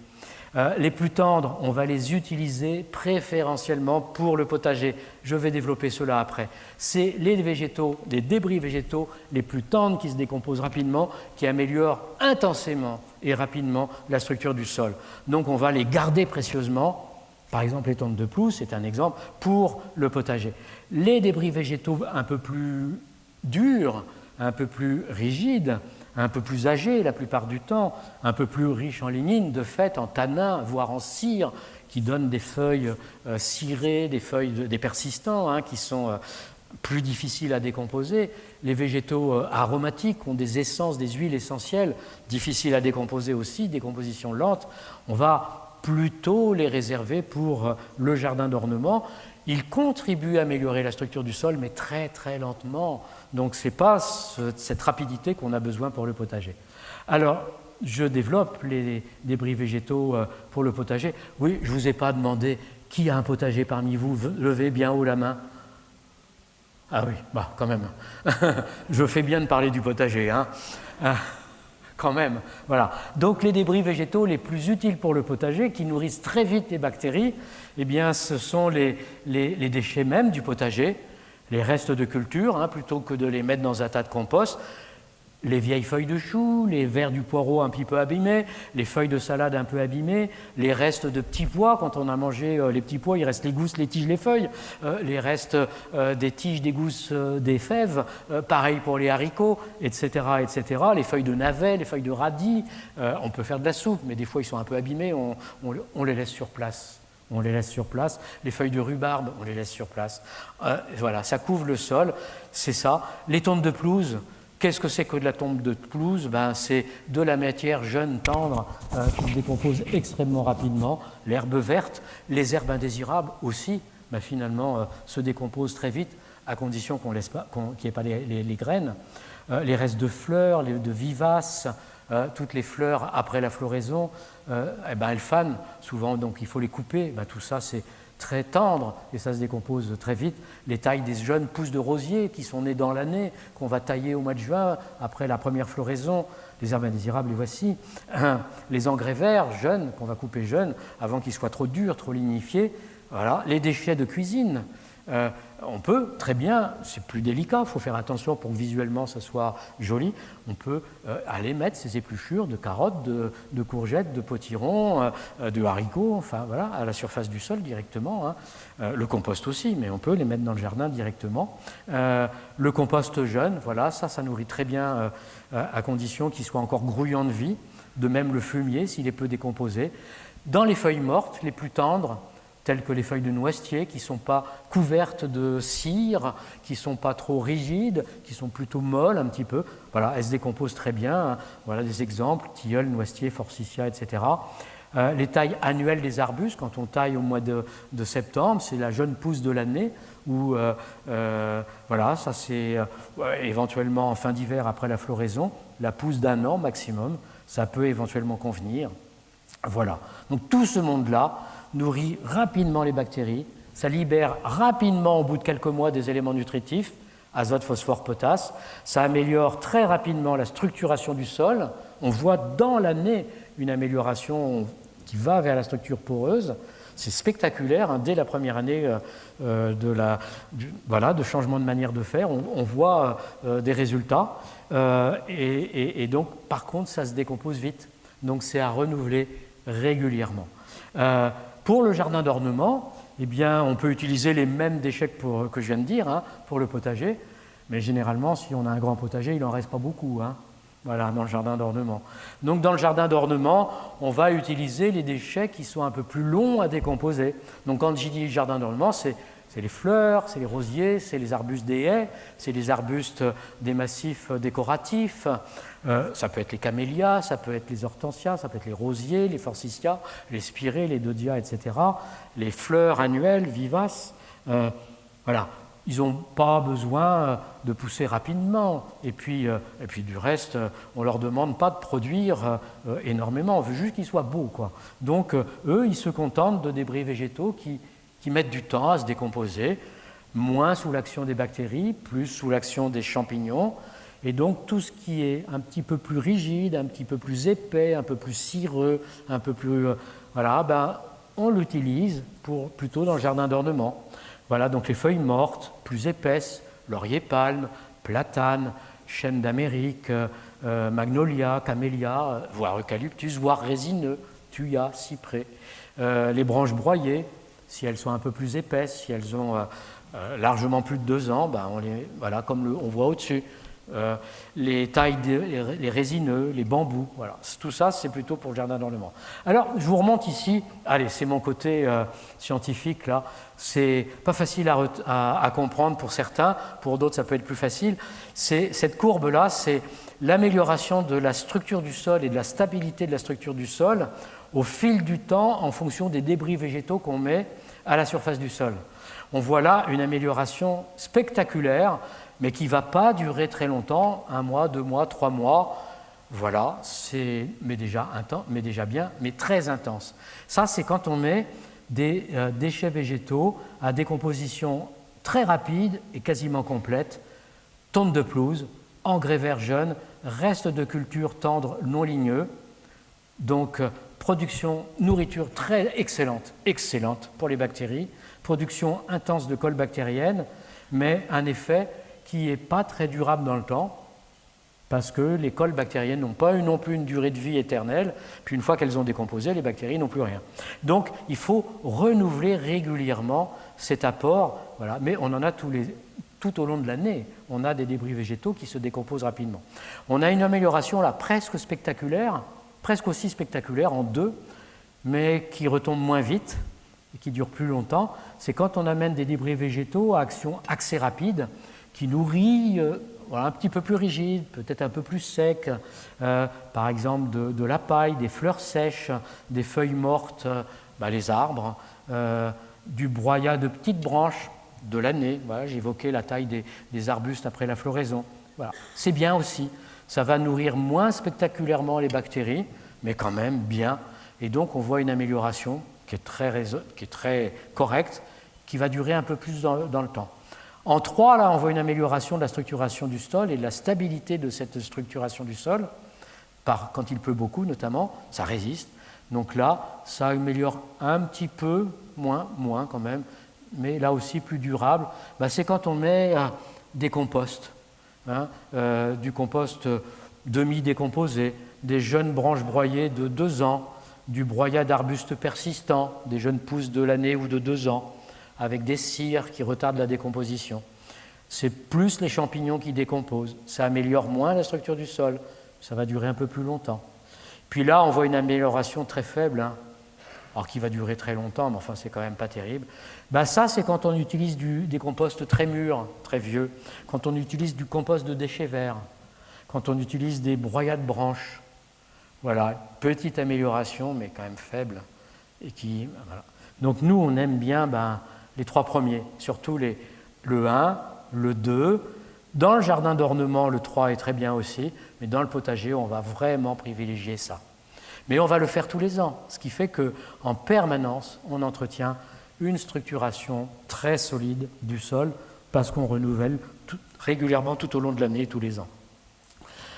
Les plus tendres, on va les utiliser préférentiellement pour le potager. Je vais développer cela après. C'est les végétaux, les débris végétaux les plus tendres qui se décomposent rapidement, qui améliorent intensément et rapidement la structure du sol. Donc on va les garder précieusement. Par exemple, les tentes de pelouse, c'est un exemple pour le potager. Les débris végétaux un peu plus durs, un peu plus rigides, un peu plus âgés la plupart du temps, un peu plus riches en lignine, de fait en tanins, voire en cire, qui donnent des feuilles cirées, des persistants, hein, qui sont plus difficiles à décomposer. Les végétaux aromatiques ont des essences, des huiles essentielles, difficiles à décomposer aussi, décomposition lente. On va plutôt les réserver pour le jardin d'ornement. Ils contribuent à améliorer la structure du sol, mais très très lentement. Donc ce n'est pas cette rapidité qu'on a besoin pour le potager. Alors, je développe les débris végétaux pour le potager. Oui, je ne vous ai pas demandé qui a un potager parmi vous. Levez bien haut la main. Ah oui, bah quand même. Je fais bien de parler du potager, hein. Quand même. Voilà. Donc les débris végétaux les plus utiles pour le potager, qui nourrissent très vite les bactéries, eh bien, ce sont les déchets même du potager, les restes de culture, hein, plutôt que de les mettre dans un tas de compost. Les vieilles feuilles de chou, les vers du poireau un petit peu abîmés, les feuilles de salade un peu abîmées, les restes de petits pois, quand on a mangé les petits pois, il reste les gousses, les tiges, les feuilles, les restes des tiges, des gousses, des fèves, pareil pour les haricots, etc., etc. Les feuilles de navet, les feuilles de radis, on peut faire de la soupe, mais des fois ils sont un peu abîmés, on les laisse sur place. On les laisse sur place. Les feuilles de rhubarbe, on les laisse sur place. Voilà, ça couvre le sol, c'est ça. Les tombes de pelouse. Qu'est-ce que c'est que de la tombe de pelouse? C'est de la matière jeune, tendre, qui se décompose extrêmement rapidement. L'herbe verte, les herbes indésirables aussi, finalement, se décomposent très vite, à condition qu'il n'y ait pas les graines. Les restes de fleurs, de vivaces, toutes les fleurs après la floraison, elles fanent souvent, donc il faut les couper. Tout ça, c'est très tendre et ça se décompose très vite. Les tailles des jeunes pousses de rosier qui sont nées dans l'année, qu'on va tailler au mois de juin après la première floraison. Les herbes indésirables, les voici. Les engrais verts jeunes, qu'on va couper jeunes avant qu'ils soient trop durs, trop lignifiés. Voilà. Les déchets de cuisine. On peut très bien, c'est plus délicat, il faut faire attention pour que visuellement ça soit joli, on peut aller mettre ces épluchures de carottes, de courgettes, de potirons, de haricots, enfin voilà, à la surface du sol directement, hein. Le compost aussi, mais on peut les mettre dans le jardin directement. Le compost jeune, voilà, ça nourrit très bien à condition qu'il soit encore grouillant de vie, de même le fumier s'il est peu décomposé. Dans les feuilles mortes, les plus tendres, telles que les feuilles de noisetier, qui ne sont pas couvertes de cire, qui ne sont pas trop rigides, qui sont plutôt molles un petit peu. Voilà, elles se décomposent très bien, hein. Voilà des exemples, tilleul, noisetier, forsythia, etc. Les tailles annuelles des arbustes, quand on taille au mois de septembre, c'est la jeune pousse de l'année, ou voilà, ça c'est éventuellement en fin d'hiver après la floraison, la pousse d'1 an maximum, ça peut éventuellement convenir. Voilà, donc tout ce monde-là nourrit rapidement les bactéries, ça libère rapidement au bout de quelques mois des éléments nutritifs, azote, phosphore, potasse, ça améliore très rapidement la structuration du sol, on voit dans l'année une amélioration qui va vers la structure poreuse, c'est spectaculaire, hein, dès la première année de changement de manière de faire, on voit des résultats, et donc par contre ça se décompose vite, donc c'est à renouveler régulièrement. Pour le jardin d'ornement, eh bien, on peut utiliser les mêmes déchets que je viens de dire, hein, pour le potager, mais généralement, si on a un grand potager, il n'en reste pas beaucoup, hein, voilà, dans le jardin d'ornement. Donc, dans le jardin d'ornement, on va utiliser les déchets qui sont un peu plus longs à décomposer. Donc, quand je dis jardin d'ornement, c'est les fleurs, c'est les rosiers, c'est les arbustes des haies, c'est les arbustes des massifs décoratifs, ça peut être les camélias, ça peut être les hortensias, ça peut être les rosiers, les forsythias, les spirées, les dodias, etc. Les fleurs annuelles, vivaces, voilà. Ils n'ont pas besoin de pousser rapidement. Et puis du reste, on ne leur demande pas de produire énormément, on veut juste qu'ils soient beaux, quoi. Donc eux, ils se contentent de débris végétaux qui mettent du temps à se décomposer, moins sous l'action des bactéries, plus sous l'action des champignons. Et donc tout ce qui est un petit peu plus rigide, un petit peu plus épais, un peu plus cireux, un peu plus... on l'utilise plutôt dans le jardin d'ornement. Voilà, donc les feuilles mortes, plus épaisses, laurier palme, platane, chêne d'Amérique, magnolia, camélia, voire eucalyptus, voire résineux, thuya, cyprès. Les branches broyées, si elles sont un peu plus épaisses, si elles ont largement plus de 2 ans, comme on voit au-dessus. les tailles, les résineux, les bambous. Voilà. Tout ça, c'est plutôt pour le jardin d'ornement. Alors, je vous remonte ici. Allez, c'est mon côté scientifique, là. C'est pas facile à comprendre pour certains. Pour d'autres, ça peut être plus facile. Cette courbe-là, c'est l'amélioration de la structure du sol et de la stabilité de la structure du sol au fil du temps en fonction des débris végétaux qu'on met à la surface du sol. On voit là une amélioration spectaculaire, mais qui ne va pas durer très longtemps, 1 mois, 2 mois, 3 mois. Voilà, mais déjà bien, mais très intense. Ça, c'est quand on met des déchets végétaux à décomposition très rapide et quasiment complète, tonte de pelouse, engrais verts jeunes, restes de culture tendres non ligneux, donc production, nourriture très excellente pour les bactéries, production intense de colle bactérienne, mais un effet qui n'est pas très durable dans le temps, parce que les colles bactériennes n'ont pas non plus une durée de vie éternelle, puis une fois qu'elles ont décomposé, les bactéries n'ont plus rien. Donc il faut renouveler régulièrement cet apport, voilà. Mais on en a tout au long de l'année, on a des débris végétaux qui se décomposent rapidement. On a une amélioration là presque spectaculaire, presque aussi spectaculaire en 2, mais qui retombe moins vite et qui dure plus longtemps. C'est quand on amène des débris végétaux à action assez rapide, qui nourrit un petit peu plus rigide, peut-être un peu plus sec, par exemple de la paille, des fleurs sèches, des feuilles mortes, les arbres, du broyat de petites branches de l'année. Voilà, j'évoquais la taille des arbustes après la floraison. Voilà. C'est bien aussi, ça va nourrir moins spectaculairement les bactéries, mais quand même bien. Et donc on voit une amélioration qui est très correcte, qui va durer un peu plus dans le temps. En 3, là, on voit une amélioration de la structuration du sol et de la stabilité de cette structuration du sol, quand il pleut beaucoup notamment, ça résiste. Donc là, ça améliore un petit peu, moins quand même, mais là aussi plus durable. C'est quand on met des composts, du compost demi-décomposé, des jeunes branches broyées de 2 ans, du broyat d'arbustes persistants, des jeunes pousses de l'année ou de 2 ans, avec des cires qui retardent la décomposition. C'est plus les champignons qui décomposent. Ça améliore moins la structure du sol. Ça va durer un peu plus longtemps. Puis là, on voit une amélioration très faible, alors qui va durer très longtemps, mais enfin, c'est quand même pas terrible. Ça, c'est quand on utilise des composts très mûrs, très vieux, quand on utilise du compost de déchets verts, quand on utilise des broyats de branches. Voilà, petite amélioration, mais quand même faible. Voilà. Donc nous, on aime bien les 3 premiers, surtout le 1, le 2. Dans le jardin d'ornement, le 3 est très bien aussi, mais dans le potager, on va vraiment privilégier ça. Mais on va le faire tous les ans, ce qui fait qu'en permanence, on entretient une structuration très solide du sol parce qu'on renouvelle régulièrement tout au long de l'année, tous les ans.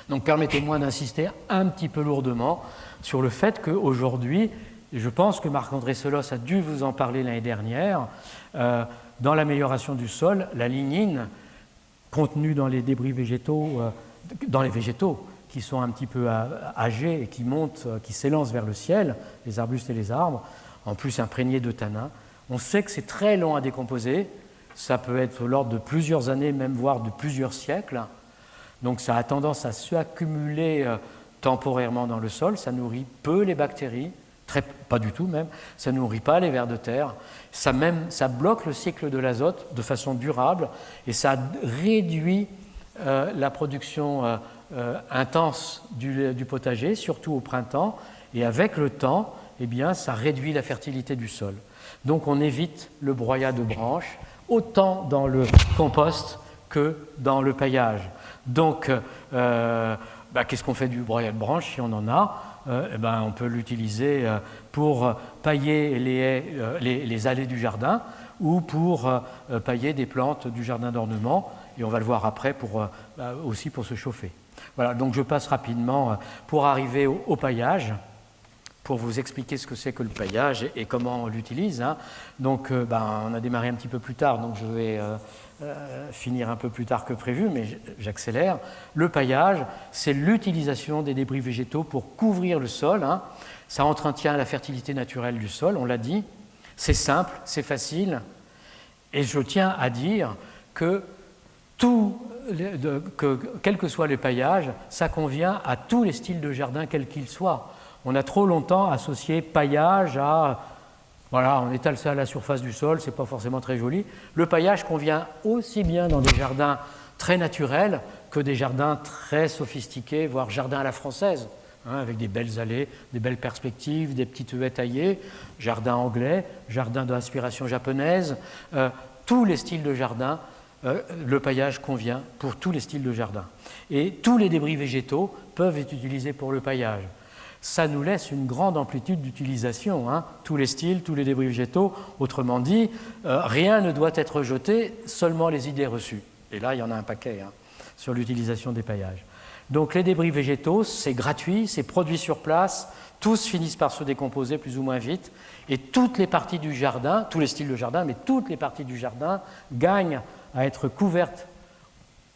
Donc permettez-moi d'insister un petit peu lourdement sur le fait qu'aujourd'hui, et je pense que Marc-André Selos a dû vous en parler l'année dernière, dans l'amélioration du sol, la lignine contenue dans les débris végétaux, dans les végétaux qui sont un petit peu âgés et qui montent, qui s'élancent vers le ciel, les arbustes et les arbres, en plus imprégnés de tanins. On sait que c'est très long à décomposer, ça peut être l'ordre de plusieurs années, même voire de plusieurs siècles. Donc ça a tendance à s'accumuler temporairement dans le sol, ça nourrit peu les bactéries, pas du tout même, ça ne nourrit pas les vers de terre, ça bloque le cycle de l'azote de façon durable et ça réduit la production intense du potager, surtout au printemps, et avec le temps, ça réduit la fertilité du sol. Donc on évite le broyat de branches, autant dans le compost que dans le paillage. Donc, qu'est-ce qu'on fait du broyat de branches si on en a ? On peut l'utiliser pour pailler les allées du jardin ou pour pailler des plantes du jardin d'ornement, et on va le voir après aussi pour se chauffer. Voilà, donc je passe rapidement pour arriver au paillage, pour vous expliquer ce que c'est que le paillage et comment on l'utilise. Donc on a démarré un petit peu plus tard, donc je vais finir un peu plus tard que prévu, mais j'accélère. Le paillage, c'est l'utilisation des débris végétaux pour couvrir le sol. Ça entretient la fertilité naturelle du sol, on l'a dit. C'est simple, c'est facile. Et je tiens à dire que tout quel que soit le paillage, ça convient à tous les styles de jardin, quels qu'ils soient. On a trop longtemps associé paillage à... Voilà, on étale ça à la surface du sol, c'est pas forcément très joli. Le paillage convient aussi bien dans des jardins très naturels que des jardins très sophistiqués, voire jardins à la française, hein, avec des belles allées, des belles perspectives, des petites haies taillées, jardin anglais, jardin d'inspiration japonaise, tous les styles de jardin. Le paillage convient pour tous les styles de jardin. Et tous les débris végétaux peuvent être utilisés pour le paillage. Ça nous laisse une grande amplitude d'utilisation, hein, tous les styles, tous les débris végétaux. Autrement dit, rien ne doit être jeté, seulement les idées reçues. Et là, il y en a un paquet hein, sur l'utilisation des paillages. Donc les débris végétaux, c'est gratuit, c'est produit sur place, tous finissent par se décomposer plus ou moins vite, et toutes les parties du jardin, tous les styles de jardin, mais toutes les parties du jardin gagnent à être couvertes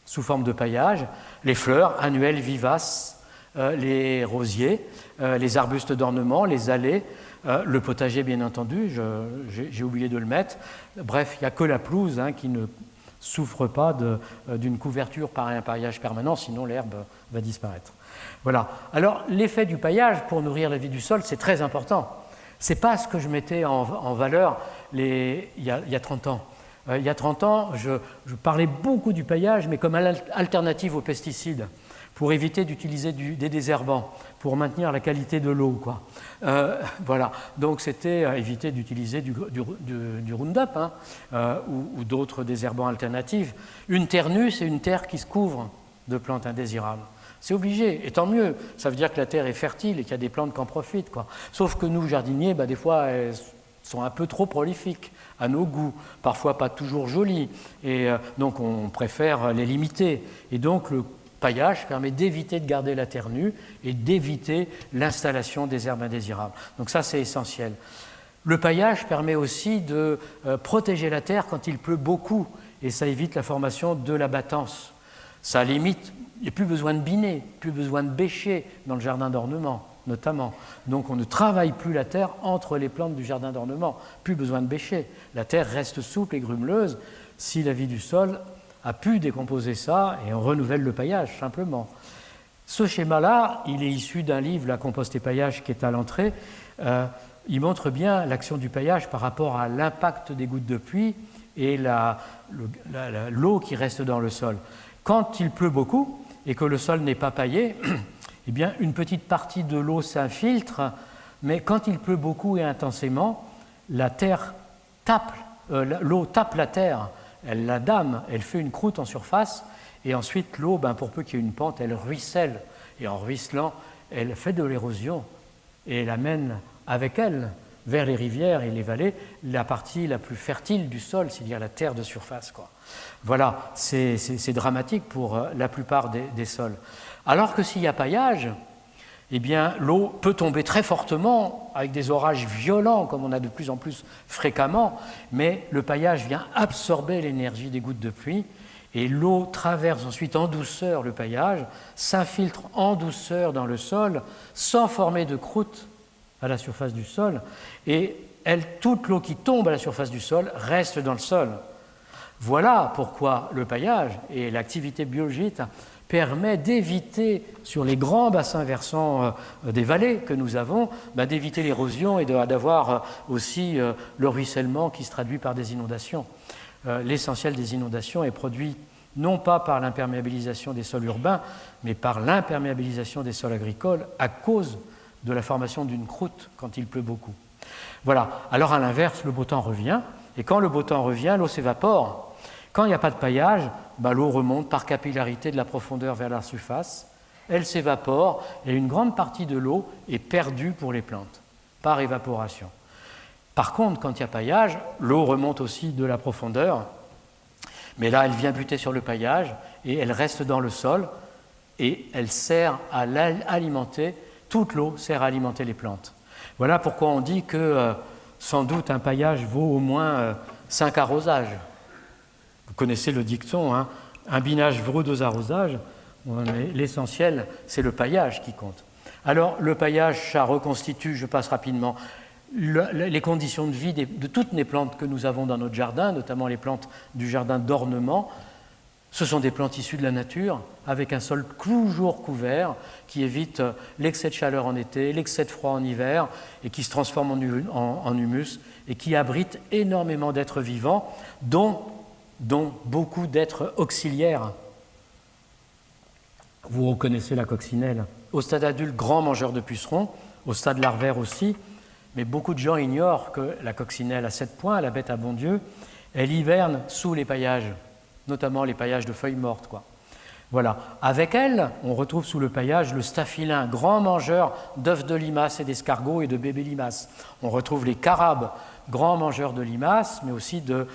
sous forme de paillage, les fleurs annuelles vivaces, les rosiers, les arbustes d'ornement, les allées, le potager bien entendu, j'ai oublié de le mettre. Bref, il n'y a que la pelouse hein, qui ne souffre pas d'une couverture par un paillage permanent, sinon l'herbe va disparaître. Voilà. Alors l'effet du paillage pour nourrir la vie du sol, c'est très important. Ce n'est pas ce que je mettais en valeur il y a 30 ans. Il y a 30 ans, je parlais beaucoup du paillage, mais comme alternative aux pesticides, pour éviter d'utiliser des désherbants, pour maintenir la qualité de l'eau. Voilà. Donc c'était éviter d'utiliser du Roundup hein, ou d'autres désherbants alternatifs. Une terre nue, c'est une terre qui se couvre de plantes indésirables. C'est obligé, et tant mieux. Ça veut dire que la terre est fertile et qu'il y a des plantes qui en profitent. Sauf que nous, jardiniers, des fois, elles sont un peu trop prolifiques à nos goûts, parfois pas toujours jolies, et donc on préfère les limiter. Et donc le paillage permet d'éviter de garder la terre nue et d'éviter l'installation des herbes indésirables. Donc ça, c'est essentiel. Le paillage permet aussi de protéger la terre quand il pleut beaucoup, et ça évite la formation de la battance. Ça limite, il n'y a plus besoin de biner, plus besoin de bêcher dans le jardin d'ornement, notamment. Donc on ne travaille plus la terre entre les plantes du jardin d'ornement, plus besoin de bêcher. La terre reste souple et grumeleuse si la vie du sol a pu décomposer ça, et on renouvelle le paillage, simplement. Ce schéma-là, il est issu d'un livre, La compost et paillage, qui est à l'entrée. Il montre bien l'action du paillage par rapport à l'impact des gouttes de pluie et l'eau qui reste dans le sol. Quand il pleut beaucoup et que le sol n'est pas paillé, eh bien, une petite partie de l'eau s'infiltre, mais quand il pleut beaucoup et intensément, l'eau tape la terre, elle la dame, elle fait une croûte en surface, et ensuite l'eau, pour peu qu'il y ait une pente, elle ruisselle, et en ruisselant, elle fait de l'érosion, et elle amène avec elle, vers les rivières et les vallées, la partie la plus fertile du sol, c'est-à-dire la terre de surface. Voilà, c'est dramatique pour la plupart des sols. Alors que s'il y a paillage, eh bien, l'eau peut tomber très fortement avec des orages violents, comme on a de plus en plus fréquemment, mais le paillage vient absorber l'énergie des gouttes de pluie, et l'eau traverse ensuite en douceur le paillage, s'infiltre en douceur dans le sol, sans former de croûte à la surface du sol, et toute l'eau qui tombe à la surface du sol reste dans le sol. Voilà pourquoi le paillage et l'activité biologique permet d'éviter, sur les grands bassins versants des vallées que nous avons, d'éviter l'érosion et d'avoir aussi le ruissellement qui se traduit par des inondations. L'essentiel des inondations est produit non pas par l'imperméabilisation des sols urbains, mais par l'imperméabilisation des sols agricoles à cause de la formation d'une croûte quand il pleut beaucoup. Voilà. Alors à l'inverse, le beau temps revient, et quand le beau temps revient, l'eau s'évapore. Quand il n'y a pas de paillage, l'eau remonte par capillarité de la profondeur vers la surface, elle s'évapore, et une grande partie de l'eau est perdue pour les plantes, par évaporation. Par contre, quand il y a paillage, l'eau remonte aussi de la profondeur, mais là, elle vient buter sur le paillage, et elle reste dans le sol, et elle sert à l'alimenter. Toute l'eau sert à alimenter les plantes. Voilà pourquoi on dit que sans doute un paillage vaut au moins 5 arrosages. Vous connaissez le dicton, hein, un binage vaut 2 arrosages. L'essentiel, c'est le paillage qui compte. Alors, le paillage, ça reconstitue, je passe rapidement, les conditions de vie de toutes les plantes que nous avons dans notre jardin, notamment les plantes du jardin d'ornement. Ce sont des plantes issues de la nature, avec un sol toujours couvert, qui évite l'excès de chaleur en été, l'excès de froid en hiver, et qui se transforme en humus, et qui abrite énormément d'êtres vivants, dont beaucoup d'êtres auxiliaires. Vous reconnaissez la coccinelle. Au stade adulte, grand mangeur de pucerons, au stade larvaire aussi, mais beaucoup de gens ignorent que la coccinelle a 7 points, la bête à bon Dieu, elle hiverne sous les paillasges, notamment les paillages de feuilles mortes, quoi. Voilà. Avec elle, on retrouve sous le paillage le staphylin, grand mangeur d'œufs de limaces et d'escargots et de bébés limaces. On retrouve les carabes, grands mangeurs de limaces, mais aussi de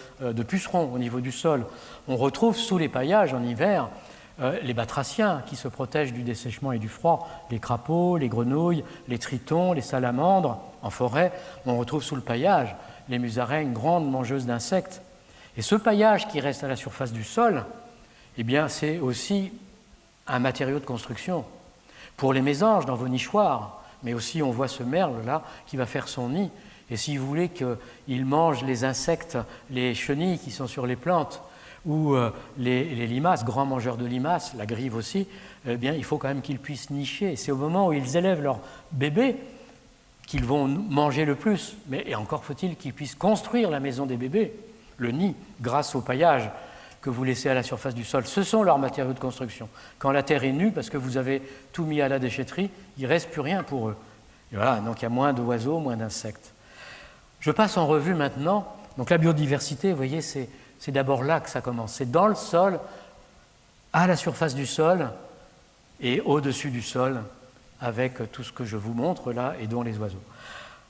pucerons au niveau du sol. On retrouve sous les paillages en hiver les batraciens qui se protègent du dessèchement et du froid, les crapauds, les grenouilles, les tritons, les salamandres. En forêt, on retrouve sous le paillage les musaraignes, grandes mangeuses d'insectes. Et ce paillage qui reste à la surface du sol, eh bien, c'est aussi un matériau de construction. Pour les mésanges dans vos nichoirs, mais aussi on voit ce merle-là qui va faire son nid. Et si vous voulez qu'il mange les insectes, les chenilles qui sont sur les plantes, ou les limaces, grands mangeurs de limaces, la grive aussi, eh bien, il faut quand même qu'ils puissent nicher. C'est au moment où ils élèvent leur bébé qu'ils vont manger le plus. Mais encore faut-il qu'ils puissent construire la maison des bébés, le nid, grâce au paillage que vous laissez à la surface du sol. Ce sont leurs matériaux de construction. Quand la terre est nue, parce que vous avez tout mis à la déchetterie, il ne reste plus rien pour eux. Et voilà, donc il y a moins d'oiseaux, moins d'insectes. Je passe en revue maintenant. Donc la biodiversité, vous voyez, c'est d'abord là que ça commence. C'est dans le sol, à la surface du sol et au-dessus du sol, avec tout ce que je vous montre là, et dont les oiseaux.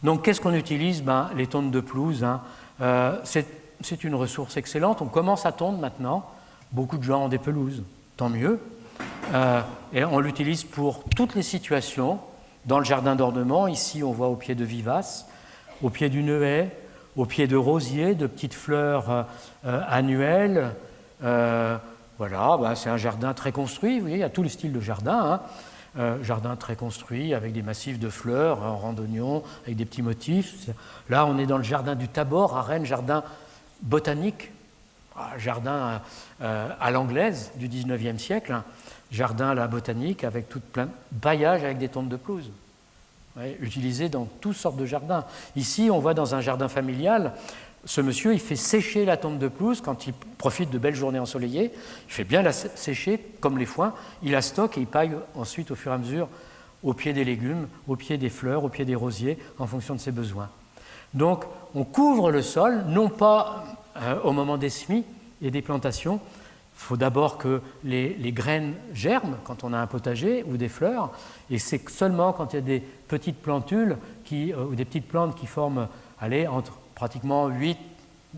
Donc qu'est-ce qu'on utilise? Les tondes de pelouse. C'est une ressource excellente. On commence à tondre maintenant. Beaucoup de gens ont des pelouses, tant mieux. Et on l'utilise pour toutes les situations. Dans le jardin d'ornement, ici on voit au pied de vivaces, au pied d'une haie, au pied de rosiers, de petites fleurs annuelles. Voilà, c'est un jardin très construit. Vous voyez, il y a tous les styles de jardin. Jardin très construit, avec des massifs de fleurs, en randonnion, avec des petits motifs. Là, on est dans le jardin du Tabor, à Rennes, jardin botanique, jardin à l'anglaise du 19e siècle, jardin à la botanique, avec tout plein de paillages avec des tondes de pelouse, utilisé dans toutes sortes de jardins. Ici, on voit dans un jardin familial, ce monsieur, il fait sécher la tonde de pelouse quand il profite de belles journées ensoleillées. Il fait bien la sécher comme les foins. Il la stocke et il paille ensuite au fur et à mesure au pied des légumes, au pied des fleurs, au pied des rosiers, en fonction de ses besoins. Donc, on couvre le sol, non pas au moment des semis et des plantations. Il faut d'abord que les graines germent quand on a un potager ou des fleurs. Et c'est seulement quand il y a des petites plantules ou des petites plantes qui forment entre pratiquement 8-10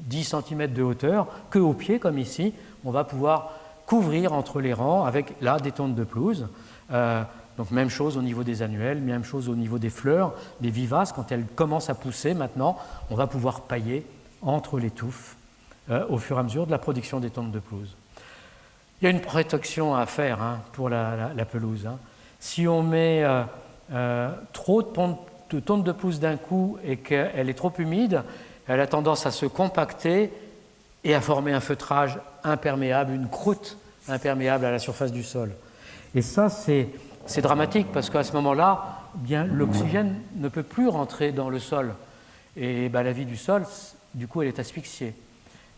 cm de hauteur, qu'au pied, comme ici, on va pouvoir couvrir entre les rangs avec là des tondes de pelouse. Donc même chose au niveau des annuelles, même chose au niveau des fleurs, des vivaces. Quand elles commencent à pousser maintenant, on va pouvoir pailler entre les touffes au fur et à mesure de la production des tondes de pelouse. Il y a une protection à faire pour la pelouse. Si on met trop de tondes de pelouse d'un coup et qu'elle est trop humide, elle a tendance à se compacter et à former un feutrage imperméable, une croûte imperméable à la surface du sol. Et ça, c'est dramatique parce qu'à ce moment-là, l'oxygène ne peut plus rentrer dans le sol. Et la vie du sol, du coup, elle est asphyxiée.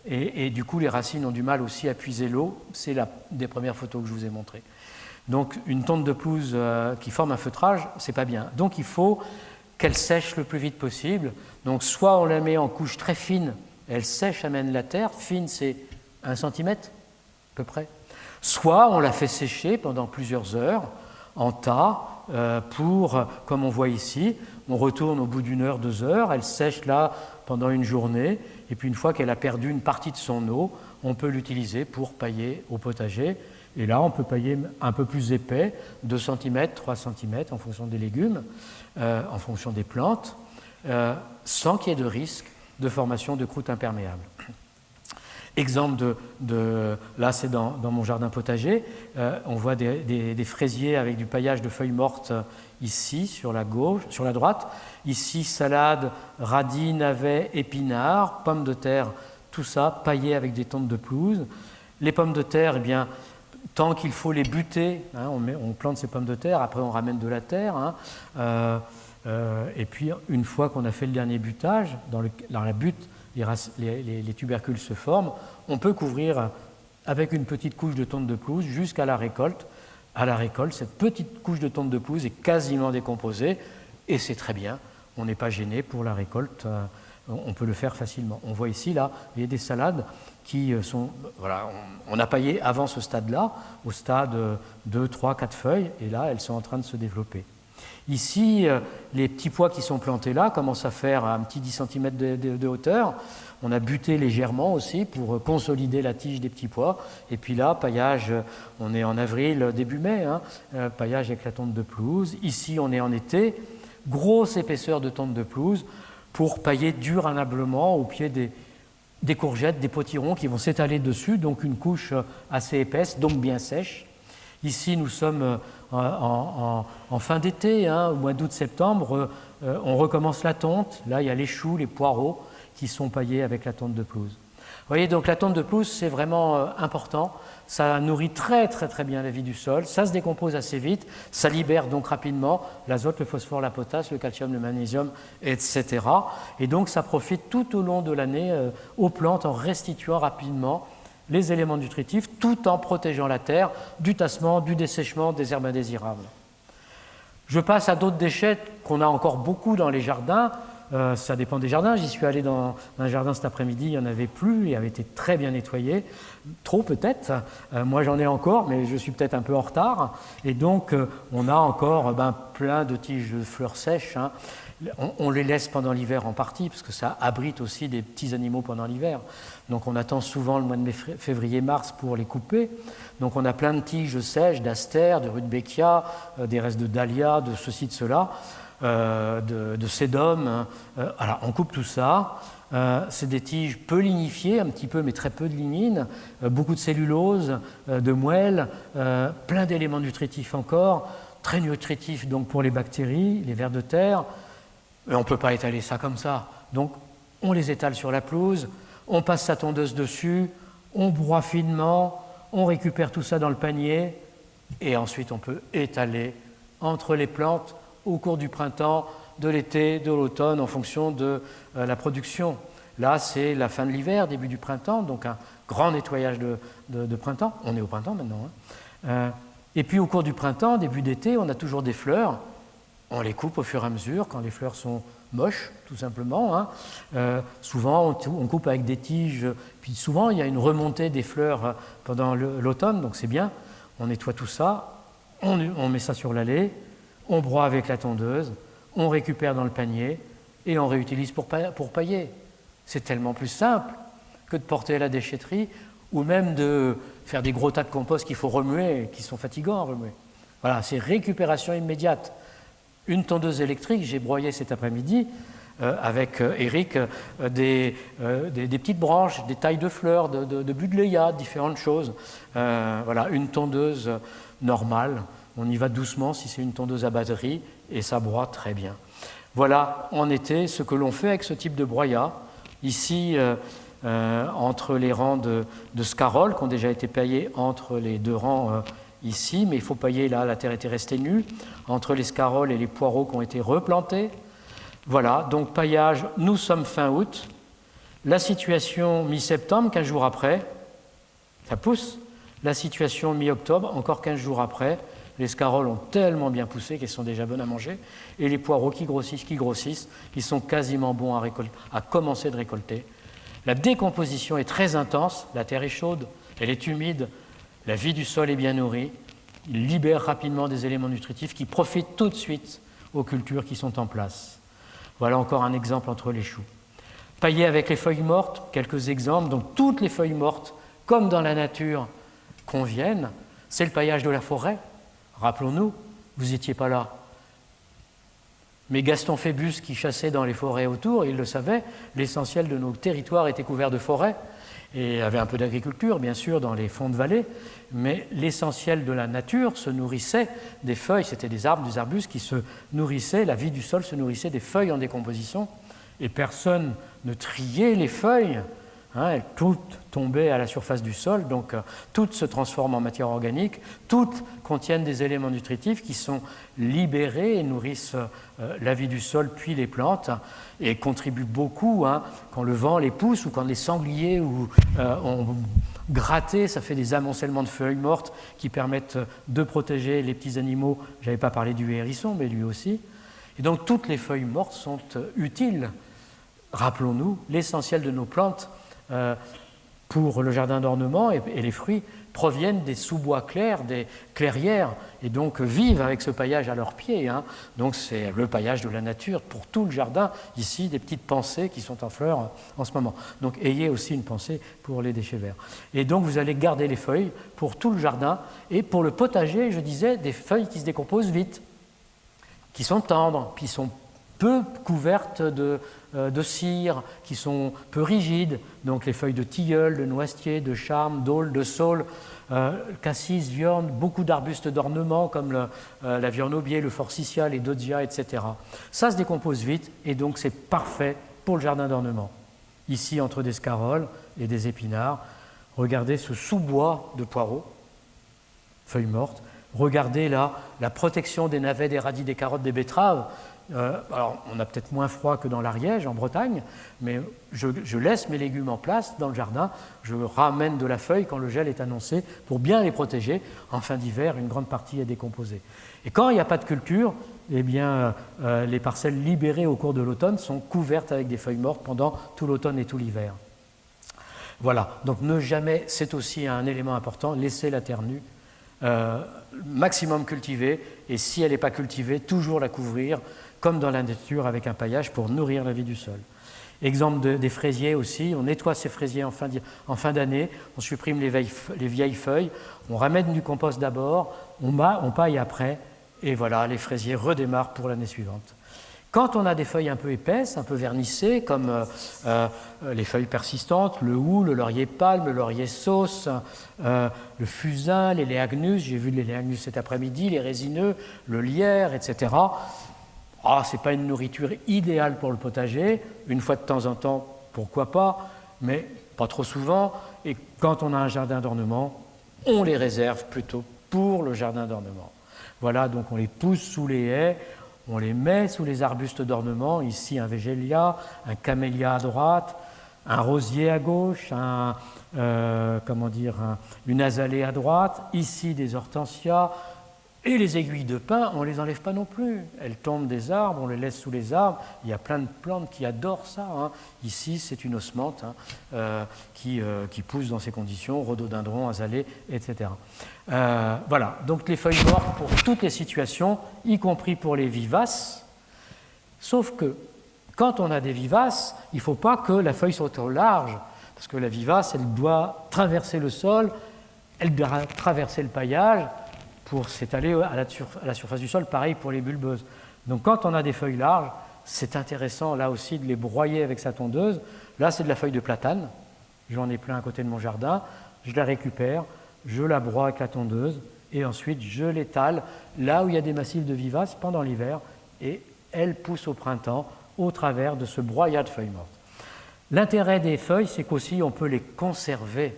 Et du coup, les racines ont du mal aussi à puiser l'eau. C'est la des premières photos que je vous ai montrées. Donc, une tonde de pelouse qui forme un feutrage, c'est pas bien. Donc, il faut qu'elle sèche le plus vite possible. Donc, soit on la met en couche très fine, elle sèche, amène la terre. Fine, c'est 1 cm à peu près. Soit on la fait sécher pendant plusieurs heures en tas pour, comme on voit ici, on retourne au bout d'1 heure, 2 heures, elle sèche là pendant une journée, et puis une fois qu'elle a perdu une partie de son eau, on peut l'utiliser pour pailler au potager. Et là, on peut pailler un peu plus épais, 2 cm, 3 cm, en fonction des légumes, en fonction des plantes, sans qu'il y ait de risque de formation de croûte imperméable. Exemple là c'est dans mon jardin potager, on voit des fraisiers avec du paillage de feuilles mortes ici sur la droite, ici salade, radis, navets, épinards, pommes de terre, tout ça paillé avec des tondes de pelouse. Les pommes de terre, eh bien, tant qu'il faut les buter, hein, on plante ces pommes de terre, après on ramène de la terre, hein, et puis une fois qu'on a fait le dernier butage, dans la butte, les tubercules se forment, on peut couvrir avec une petite couche de tonte de pelouse jusqu'à la récolte. À la récolte, cette petite couche de tonte de pelouse est quasiment décomposée, et c'est très bien, on n'est pas gêné pour la récolte, on peut le faire facilement. On voit ici, là, il y a des salades qui sont... Voilà, on a paillé avant ce stade-là, au stade 2, 3, 4 feuilles, et là, elles sont en train de se développer. Ici, les petits pois qui sont plantés là commencent à faire un petit 10 cm de hauteur. On a buté légèrement aussi pour consolider la tige des petits pois. Et puis là, paillage, on est en avril, début mai, hein, paillage avec la tonte de pelouse. Ici, on est en été, grosse épaisseur de tonte de pelouse pour pailler durablement au pied des courgettes, des potirons qui vont s'étaler dessus, donc une couche assez épaisse, donc bien sèche. Ici, nous sommes en fin d'été, hein, au mois d'août-septembre, on recommence la tonte. Là, il y a les choux, les poireaux qui sont paillés avec la tonte de pelouse. Vous voyez, donc la tonte de pelouse, c'est vraiment important. Ça nourrit très bien la vie du sol. Ça se décompose assez vite. Ça libère donc rapidement l'azote, le phosphore, la potasse, le calcium, le magnésium, etc. Et donc, ça profite tout au long de l'année aux plantes en restituant rapidement les éléments nutritifs tout en protégeant la terre du tassement, du dessèchement, des herbes indésirables. Je passe à d'autres déchets qu'on a encore beaucoup dans les jardins. Ça dépend des jardins. J'y suis allé dans un jardin cet après-midi, il n'y en avait plus, il avait été très bien nettoyé. Trop peut-être. Moi j'en ai encore, mais je suis peut-être un peu en retard. Et donc on a encore plein de tiges de fleurs sèches. Hein. On les laisse pendant l'hiver en partie, parce que ça abrite aussi des petits animaux pendant l'hiver. Donc on attend souvent le mois de février-mars pour les couper. Donc on a plein de tiges sèches, d'astère, de rudbeckia, des restes de dahlia, de ceci, de cela, de sédum. Alors on coupe tout ça. C'est des tiges peu lignifiées, un petit peu, mais très peu de lignine, beaucoup de cellulose, de moelle, plein d'éléments nutritifs encore, très nutritifs donc pour les bactéries, les vers de terre. Mais on ne peut pas étaler ça comme ça. Donc, on les étale sur la pelouse, on passe sa tondeuse dessus, on broie finement, on récupère tout ça dans le panier, et ensuite on peut étaler entre les plantes au cours du printemps, de l'été, de l'automne, en fonction de la production. Là, c'est la fin de l'hiver, début du printemps, donc un grand nettoyage de printemps. On est au printemps maintenant. Hein. Et puis au cours du printemps, début d'été, on a toujours des fleurs. On les coupe au fur et à mesure quand les fleurs sont moches, tout simplement. Hein. Souvent, on coupe avec des tiges, puis souvent, il y a une remontée des fleurs pendant l'automne, donc c'est bien. On nettoie tout ça, on met ça sur l'allée, on broie avec la tondeuse, on récupère dans le panier et on réutilise pour pailler. C'est tellement plus simple que de porter à la déchetterie ou même de faire des gros tas de compost qu'il faut remuer, qui sont fatigants à remuer. Voilà, c'est récupération immédiate. Une tondeuse électrique, j'ai broyé cet après-midi avec Eric des petites branches, des tailles de fleurs, de buddleia, différentes choses. Voilà, une tondeuse normale. On y va doucement si c'est une tondeuse à batterie et ça broie très bien. Voilà en été ce que l'on fait avec ce type de broyat. Ici, entre les rangs de scaroles qui ont déjà été paillés entre les deux rangs ici, mais il faut pailler là, la terre était restée nue, entre les scaroles et les poireaux qui ont été replantés. Voilà, donc paillage, nous sommes fin août. La situation mi-septembre, 15 jours après, ça pousse. La situation mi-octobre, encore 15 jours après, les scaroles ont tellement bien poussé qu'elles sont déjà bonnes à manger. Et les poireaux qui grossissent, ils sont quasiment bons à commencer de récolter. La décomposition est très intense, la terre est chaude, elle est humide, la vie du sol est bien nourrie, il libère rapidement des éléments nutritifs qui profitent tout de suite aux cultures qui sont en place. Voilà encore un exemple entre les choux. Pailler avec les feuilles mortes, quelques exemples. Donc toutes les feuilles mortes, comme dans la nature, conviennent. C'est le paillage de la forêt. Rappelons-nous, vous n'étiez pas là. Mais Gaston Phébus, qui chassait dans les forêts autour, il le savait, l'essentiel de nos territoires était couvert de forêts. Et il y avait un peu d'agriculture, bien sûr, dans les fonds de vallée, mais l'essentiel de la nature se nourrissait des feuilles, c'était des arbres, des arbustes qui se nourrissaient, la vie du sol se nourrissait des feuilles en décomposition, et personne ne triait les feuilles, hein, elles toutes tombaient à la surface du sol, donc toutes se transforment en matière organique, toutes contiennent des éléments nutritifs qui sont libérés et nourrissent la vie du sol puis les plantes et contribuent beaucoup, hein, quand le vent les pousse ou quand les sangliers ont gratté, ça fait des amoncellements de feuilles mortes qui permettent de protéger les petits animaux. Je n'avais pas parlé du hérisson, mais lui aussi. Et donc toutes les feuilles mortes sont utiles. Rappelons-nous, l'essentiel de nos plantes pour le jardin d'ornement et les fruits proviennent des sous-bois clairs, des clairières, et donc vivent avec ce paillage à leurs pieds. Hein. Donc c'est le paillage de la nature pour tout le jardin. Ici, des petites pensées qui sont en fleurs en ce moment. Donc ayez aussi une pensée pour les déchets verts. Et donc vous allez garder les feuilles pour tout le jardin. Et pour le potager, je disais, des feuilles qui se décomposent vite, qui sont tendres, qui sont peu couvertes de cire, qui sont peu rigides, donc les feuilles de tilleul, de noisetier, de charme, d'aulne, de saule, cassis, viorne, beaucoup d'arbustes d'ornement comme la viorne aubier, le forsythia, les dodia, etc. Ça se décompose vite et donc c'est parfait pour le jardin d'ornement. Ici, entre des scaroles et des épinards, regardez ce sous-bois de poireaux, feuilles mortes. Regardez là la protection des navets, des radis, des carottes, des betteraves. Alors, on a peut-être moins froid que dans l'Ariège, en Bretagne, mais je laisse mes légumes en place dans le jardin. Je ramène de la feuille quand le gel est annoncé pour bien les protéger. En fin d'hiver, une grande partie est décomposée. Et quand il n'y a pas de culture, eh bien, les parcelles libérées au cours de l'automne sont couvertes avec des feuilles mortes pendant tout l'automne et tout l'hiver. Voilà, donc ne jamais, c'est aussi un élément important, laisser la terre nue. Maximum cultivée, et si elle n'est pas cultivée, toujours la couvrir, comme dans la nature avec un paillage pour nourrir la vie du sol. Exemple des fraisiers aussi, on nettoie ces fraisiers en fin d'année, on supprime les vieilles feuilles, on ramène du compost d'abord, on paille après, et voilà, les fraisiers redémarrent pour l'année suivante. Quand on a des feuilles un peu épaisses, un peu vernissées, comme les feuilles persistantes, le houx, le laurier palme, le laurier sauce, le fusain, les léagnus, j'ai vu les léagnus cet après-midi, les résineux, le lierre, etc. Ce n'est pas une nourriture idéale pour le potager, une fois de temps en temps, pourquoi pas, mais pas trop souvent. Et quand on a un jardin d'ornement, on les réserve plutôt pour le jardin d'ornement. Voilà, donc on les pousse sous les haies, on les met sous les arbustes d'ornement, ici un végélia, un camélia à droite, un rosier à gauche, une azalée à droite, ici des hortensias, et les aiguilles de pin, on ne les enlève pas non plus. Elles tombent des arbres, on les laisse sous les arbres. Il y a plein de plantes qui adorent ça. Hein. Ici, c'est une osmante qui pousse dans ces conditions, rhododendron, azalée, etc. Voilà, donc les feuilles mortes pour toutes les situations, y compris pour les vivaces. Sauf que quand on a des vivaces, il ne faut pas que la feuille soit trop large, parce que la vivace, elle doit traverser le sol, elle doit traverser le paillage, pour s'étaler à la surface du sol, pareil pour les bulbeuses. Donc quand on a des feuilles larges, c'est intéressant là aussi de les broyer avec sa tondeuse. Là, c'est de la feuille de platane, j'en ai plein à côté de mon jardin, je la récupère, je la broie avec la tondeuse, et ensuite je l'étale là où il y a des massifs de vivaces pendant l'hiver, et elles poussent au printemps au travers de ce broyat de feuilles mortes. L'intérêt des feuilles, c'est qu'aussi on peut les conserver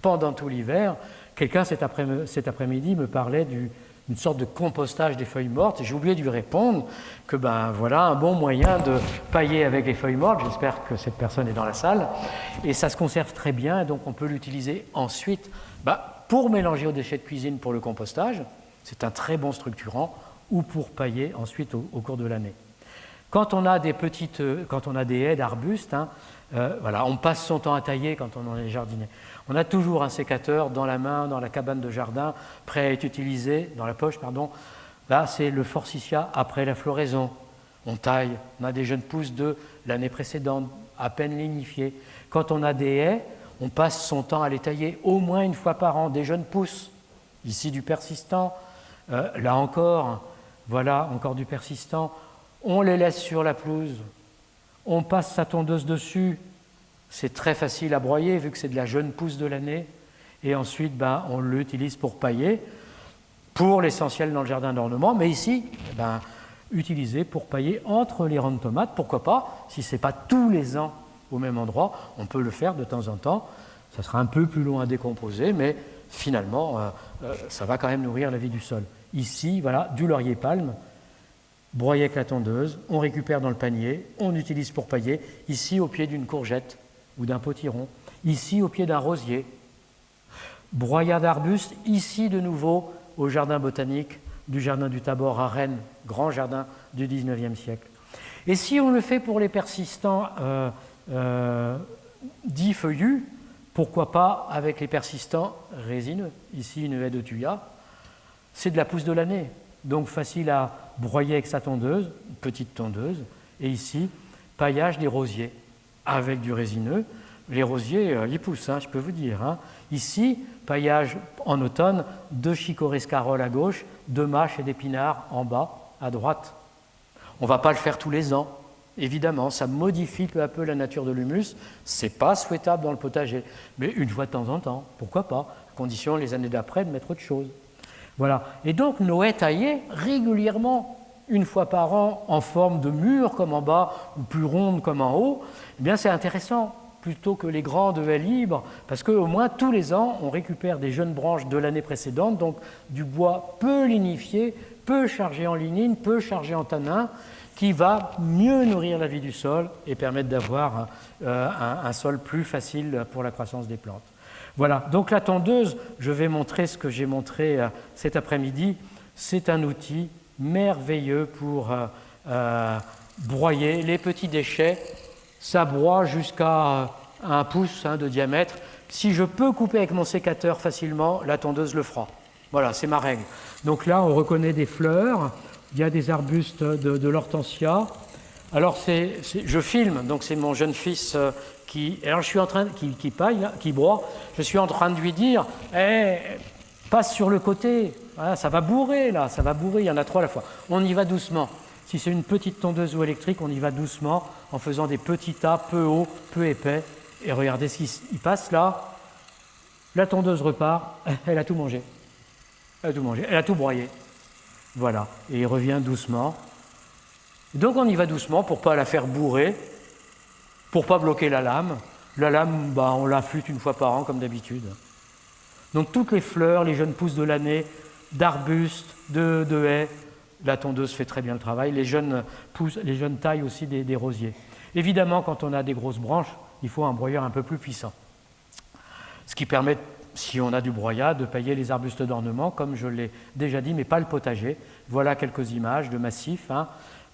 pendant tout l'hiver. Quelqu'un cet après-midi me parlait d'une sorte de compostage des feuilles mortes, et j'ai oublié de lui répondre que voilà un bon moyen de pailler avec les feuilles mortes. J'espère que cette personne est dans la salle, et ça se conserve très bien, et donc on peut l'utiliser ensuite pour mélanger aux déchets de cuisine pour le compostage, c'est un très bon structurant, ou pour pailler ensuite au cours de l'année. Quand on a des haies d'arbustes, on passe son temps à tailler quand on en est jardinier. On a toujours un sécateur dans la main, dans la cabane de jardin, prêt à être utilisé, dans la poche, pardon. Là, c'est le forsythia après la floraison. On taille, on a des jeunes pousses de l'année précédente, à peine lignifiées. Quand on a des haies, on passe son temps à les tailler au moins une fois par an, des jeunes pousses. Ici, du persistant. Là encore, voilà, encore du persistant. On les laisse sur la pelouse. On passe sa tondeuse dessus. C'est très facile à broyer vu que c'est de la jeune pousse de l'année. Et ensuite, on l'utilise pour pailler, pour l'essentiel dans le jardin d'ornement. Mais ici, utilisé pour pailler entre les rangs de tomates. Pourquoi pas, si ce n'est pas tous les ans au même endroit. On peut le faire de temps en temps. Ça sera un peu plus long à décomposer, mais finalement, ça va quand même nourrir la vie du sol. Ici, voilà, du laurier palme, broyé avec la tondeuse, on récupère dans le panier, on utilise pour pailler, ici au pied d'une courgette ou d'un potiron, ici au pied d'un rosier, broyade d'arbustes, ici de nouveau au jardin botanique du jardin du Tabor à Rennes, grand jardin du XIXe siècle. Et si on le fait pour les persistants dits feuillus, pourquoi pas avec les persistants résineux? Ici, une haie de thuya, c'est de la pousse de l'année, donc facile à broyer avec sa tondeuse, une petite tondeuse, et ici, paillage des rosiers avec du résineux. Les rosiers, ils poussent, je peux vous dire. Ici, paillage en automne de chicorée-scarole à gauche, de mâches et d'épinards en bas, à droite. On ne va pas le faire tous les ans, évidemment, ça modifie peu à peu la nature de l'humus, ce n'est pas souhaitable dans le potager, mais une fois de temps en temps, pourquoi pas, à condition les années d'après de mettre autre chose. Voilà. Et donc nos haies taillées régulièrement, une fois par an, en forme de mur comme en bas, ou plus ronde comme en haut, eh bien c'est intéressant, plutôt que les grandes haies libres, parce qu'au moins tous les ans, on récupère des jeunes branches de l'année précédente, donc du bois peu lignifié, peu chargé en lignine, peu chargé en tanin, qui va mieux nourrir la vie du sol et permettre d'avoir un sol plus facile pour la croissance des plantes. Voilà, donc la tondeuse, je vais montrer ce que j'ai montré cet après-midi, c'est un outil merveilleux pour broyer les petits déchets. Ça broie jusqu'à 1 pouce de diamètre. Si je peux couper avec mon sécateur facilement, la tondeuse le fera. Voilà, c'est ma règle. Donc là, on reconnaît des fleurs, il y a des arbustes de l'hortensia. Alors, je filme, donc c'est mon jeune fils alors je suis en train, qui paille, qui broie, je suis en train de lui dire passe sur le côté, voilà, ça va bourrer là, ça va bourrer, il y en a 3 à la fois. On y va doucement. Si c'est une petite tondeuse ou électrique, on y va doucement en faisant des petits tas peu hauts, peu épais. Et regardez ce qui passe là. La tondeuse repart, elle a tout mangé. Elle a tout broyé. Voilà, et il revient doucement. Donc on y va doucement pour ne pas la faire bourrer, pour ne pas bloquer la lame. La lame, on l'affûte une fois par an comme d'habitude. Donc toutes les fleurs, les jeunes pousses de l'année, d'arbustes, de haies, la tondeuse fait très bien le travail. Les jeunes taillent aussi des rosiers. Évidemment, quand on a des grosses branches, il faut un broyeur un peu plus puissant. Ce qui permet, si on a du broyat, de pailler les arbustes d'ornement, comme je l'ai déjà dit, mais pas le potager. Voilà quelques images de massifs,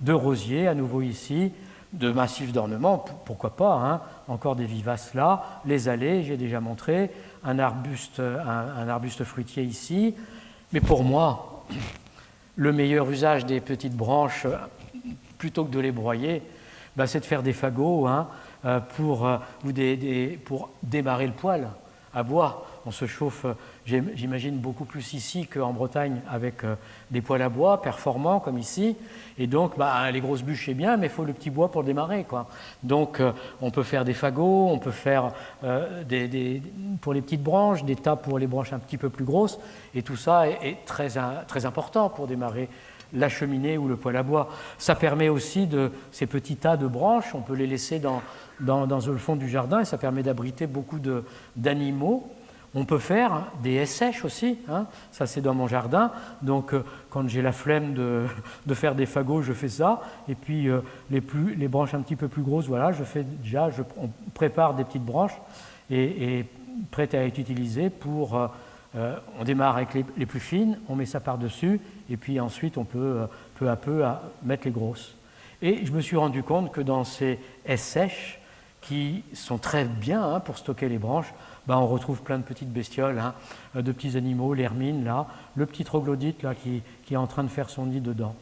de rosiers, à nouveau ici, de massifs d'ornement, pourquoi pas, encore des vivaces là, les allées, j'ai déjà montré, un arbuste fruitier ici. Mais pour moi, le meilleur usage des petites branches, plutôt que de les broyer, c'est de faire des fagots pour démarrer le poêle à bois. On se chauffe, j'imagine, beaucoup plus ici qu'en Bretagne avec des poêles à bois performants comme ici. Et donc, les grosses bûches, c'est bien, mais il faut le petit bois pour démarrer, quoi. Donc, on peut faire des fagots, on peut faire pour les petites branches, des tas pour les branches un petit peu plus grosses. Et tout ça est très, très important pour démarrer la cheminée ou le poêle à bois. Ça permet aussi ces petits tas de branches, on peut les laisser dans le fond du jardin et ça permet d'abriter beaucoup d'animaux. On peut faire des haies sèches aussi, ça c'est dans mon jardin, donc quand j'ai la flemme de faire des fagots, je fais ça, et puis les branches un petit peu plus grosses, voilà, on prépare des petites branches et prêtes à être utilisées pour, on démarre avec les plus fines, on met ça par-dessus, et puis ensuite on peut peu à peu mettre les grosses. Et je me suis rendu compte que dans ces haies sèches, qui sont très bien pour stocker les branches, on retrouve plein de petites bestioles, de petits animaux, l'hermine là, le petit troglodyte là qui est en train de faire son nid dedans.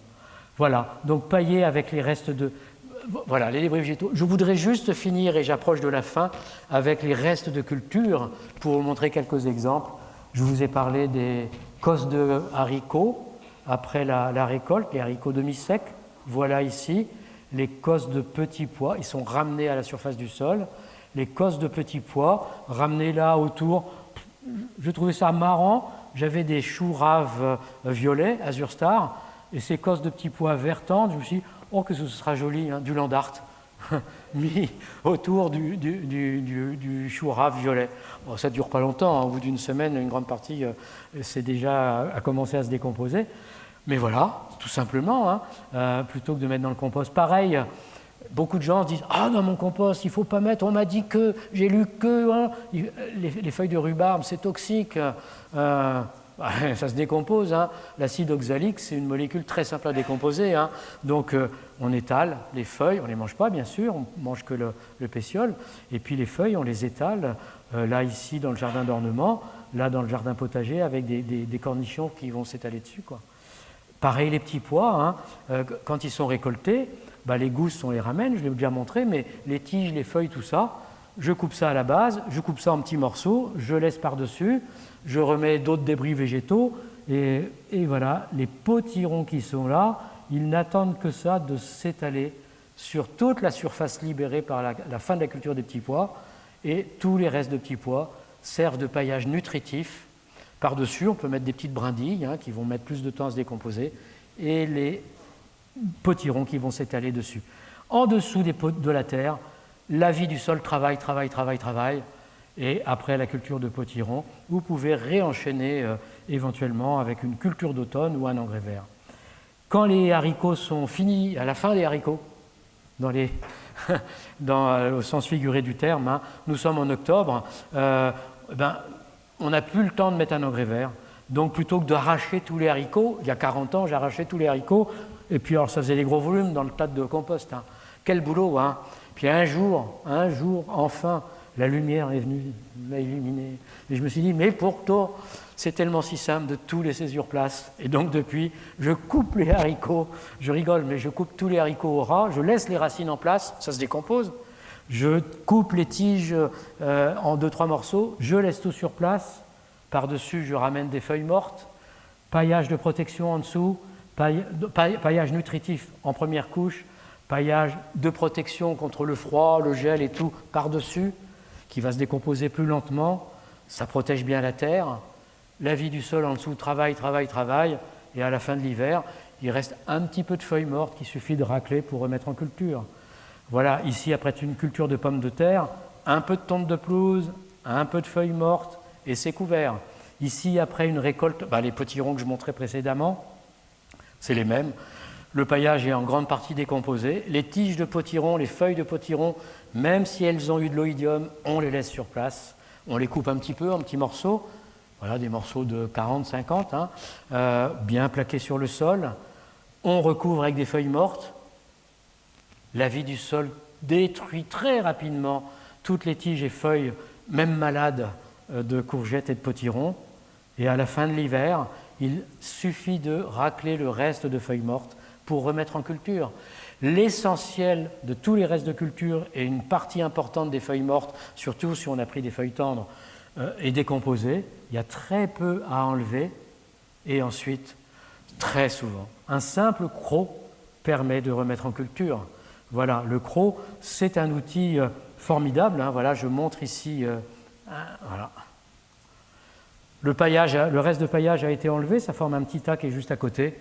Voilà, donc pailler avec les restes voilà, les débris végétaux. Je voudrais juste finir, et j'approche de la fin, avec les restes de culture pour vous montrer quelques exemples. Je vous ai parlé des cosses de haricots après la récolte, les haricots demi-secs. Voilà ici les cosses de petits pois, ils sont ramenés à la surface du sol. Les cosses de petits pois, ramenés là autour. Je trouvais ça marrant. J'avais des choux raves violets, Azur Star, et ces cosses de petits pois verts tendres. Je me suis dit, que ce sera joli, du Landart. mis autour du chou rave violet. Bon, ça ne dure pas longtemps, hein. Au bout d'une semaine, une grande partie a commencé à se décomposer. Mais voilà, tout simplement, hein, plutôt que de mettre dans le compost. Pareil, beaucoup de gens se disent « Ah, dans mon compost, il ne faut pas mettre, on m'a dit que, j'ai lu que, hein, les feuilles de rhubarbe, c'est toxique. Ça se décompose. Hein. L'acide oxalique, c'est une molécule très simple à décomposer. Hein. Donc, on étale les feuilles, on ne les mange pas, bien sûr, on ne mange que le pétiole. Et puis, les feuilles, on les étale, là, ici, dans le jardin d'ornement, là, dans le jardin potager, avec des cornichons qui vont s'étaler dessus, quoi. Pareil, les petits pois, hein, quand ils sont récoltés, les gousses, on les ramène, je l'ai déjà montré, mais les tiges, les feuilles, tout ça, je coupe ça à la base, je coupe ça en petits morceaux, je laisse par-dessus, je remets d'autres débris végétaux, et voilà, les potirons qui sont là, ils n'attendent que ça de s'étaler sur toute la surface libérée par la fin de la culture des petits pois, et tous les restes de petits pois servent de paillage nutritif. Par-dessus, on peut mettre des petites brindilles, hein, qui vont mettre plus de temps à se décomposer, et les potirons qui vont s'étaler dessus. En dessous de la terre, la vie du sol travaille, et après la culture de potirons, vous pouvez réenchaîner éventuellement avec une culture d'automne ou un engrais vert. Quand les haricots sont finis, à la fin des haricots, au sens figuré du terme, hein, nous sommes en octobre, on n'a plus le temps de mettre un engrais vert. Donc plutôt que d'arracher tous les haricots, il y a 40 ans, j'arrachais tous les haricots, et puis alors ça faisait des gros volumes dans le tas de compost. Hein. Quel boulot, hein. Puis un jour, enfin, la lumière est venue m'illuminer. Et je me suis dit, mais pourtant, c'est tellement si simple de tout laisser sur place. Et donc depuis, je coupe les haricots, je rigole, mais je coupe tous les haricots au ras, je laisse les racines en place, ça se décompose. Je coupe les tiges en 2-3 morceaux, je laisse tout sur place. Par-dessus, je ramène des feuilles mortes, paillage de protection en dessous, paillage nutritif en première couche, paillage de protection contre le froid, le gel et tout par-dessus, qui va se décomposer plus lentement. Ça protège bien la terre. La vie du sol en dessous travaille, et à la fin de l'hiver, il reste un petit peu de feuilles mortes qu'il suffit de racler pour remettre en culture. Voilà, ici, après une culture de pommes de terre, un peu de tonte de pelouse, un peu de feuilles mortes, et c'est couvert. Ici, après une récolte, les potirons que je montrais précédemment, c'est les mêmes. Le paillage est en grande partie décomposé. Les tiges de potirons, les feuilles de potirons, même si elles ont eu de l'oïdium, on les laisse sur place. On les coupe un petit peu en petits morceaux, voilà, des morceaux de 40-50, hein, bien plaqués sur le sol. On recouvre avec des feuilles mortes. La vie du sol détruit très rapidement toutes les tiges et feuilles, même malades, de courgettes et de potirons. Et à la fin de l'hiver, il suffit de racler le reste de feuilles mortes pour remettre en culture. L'essentiel de tous les restes de culture et une partie importante des feuilles mortes, surtout si on a pris des feuilles tendres, est décomposée. Il y a très peu à enlever. Et ensuite, très souvent, un simple croc permet de remettre en culture. Voilà, le croc, c'est un outil formidable. Hein, voilà, je montre ici. Voilà. Le reste de paillage a été enlevé, ça forme un petit tas qui est juste à côté.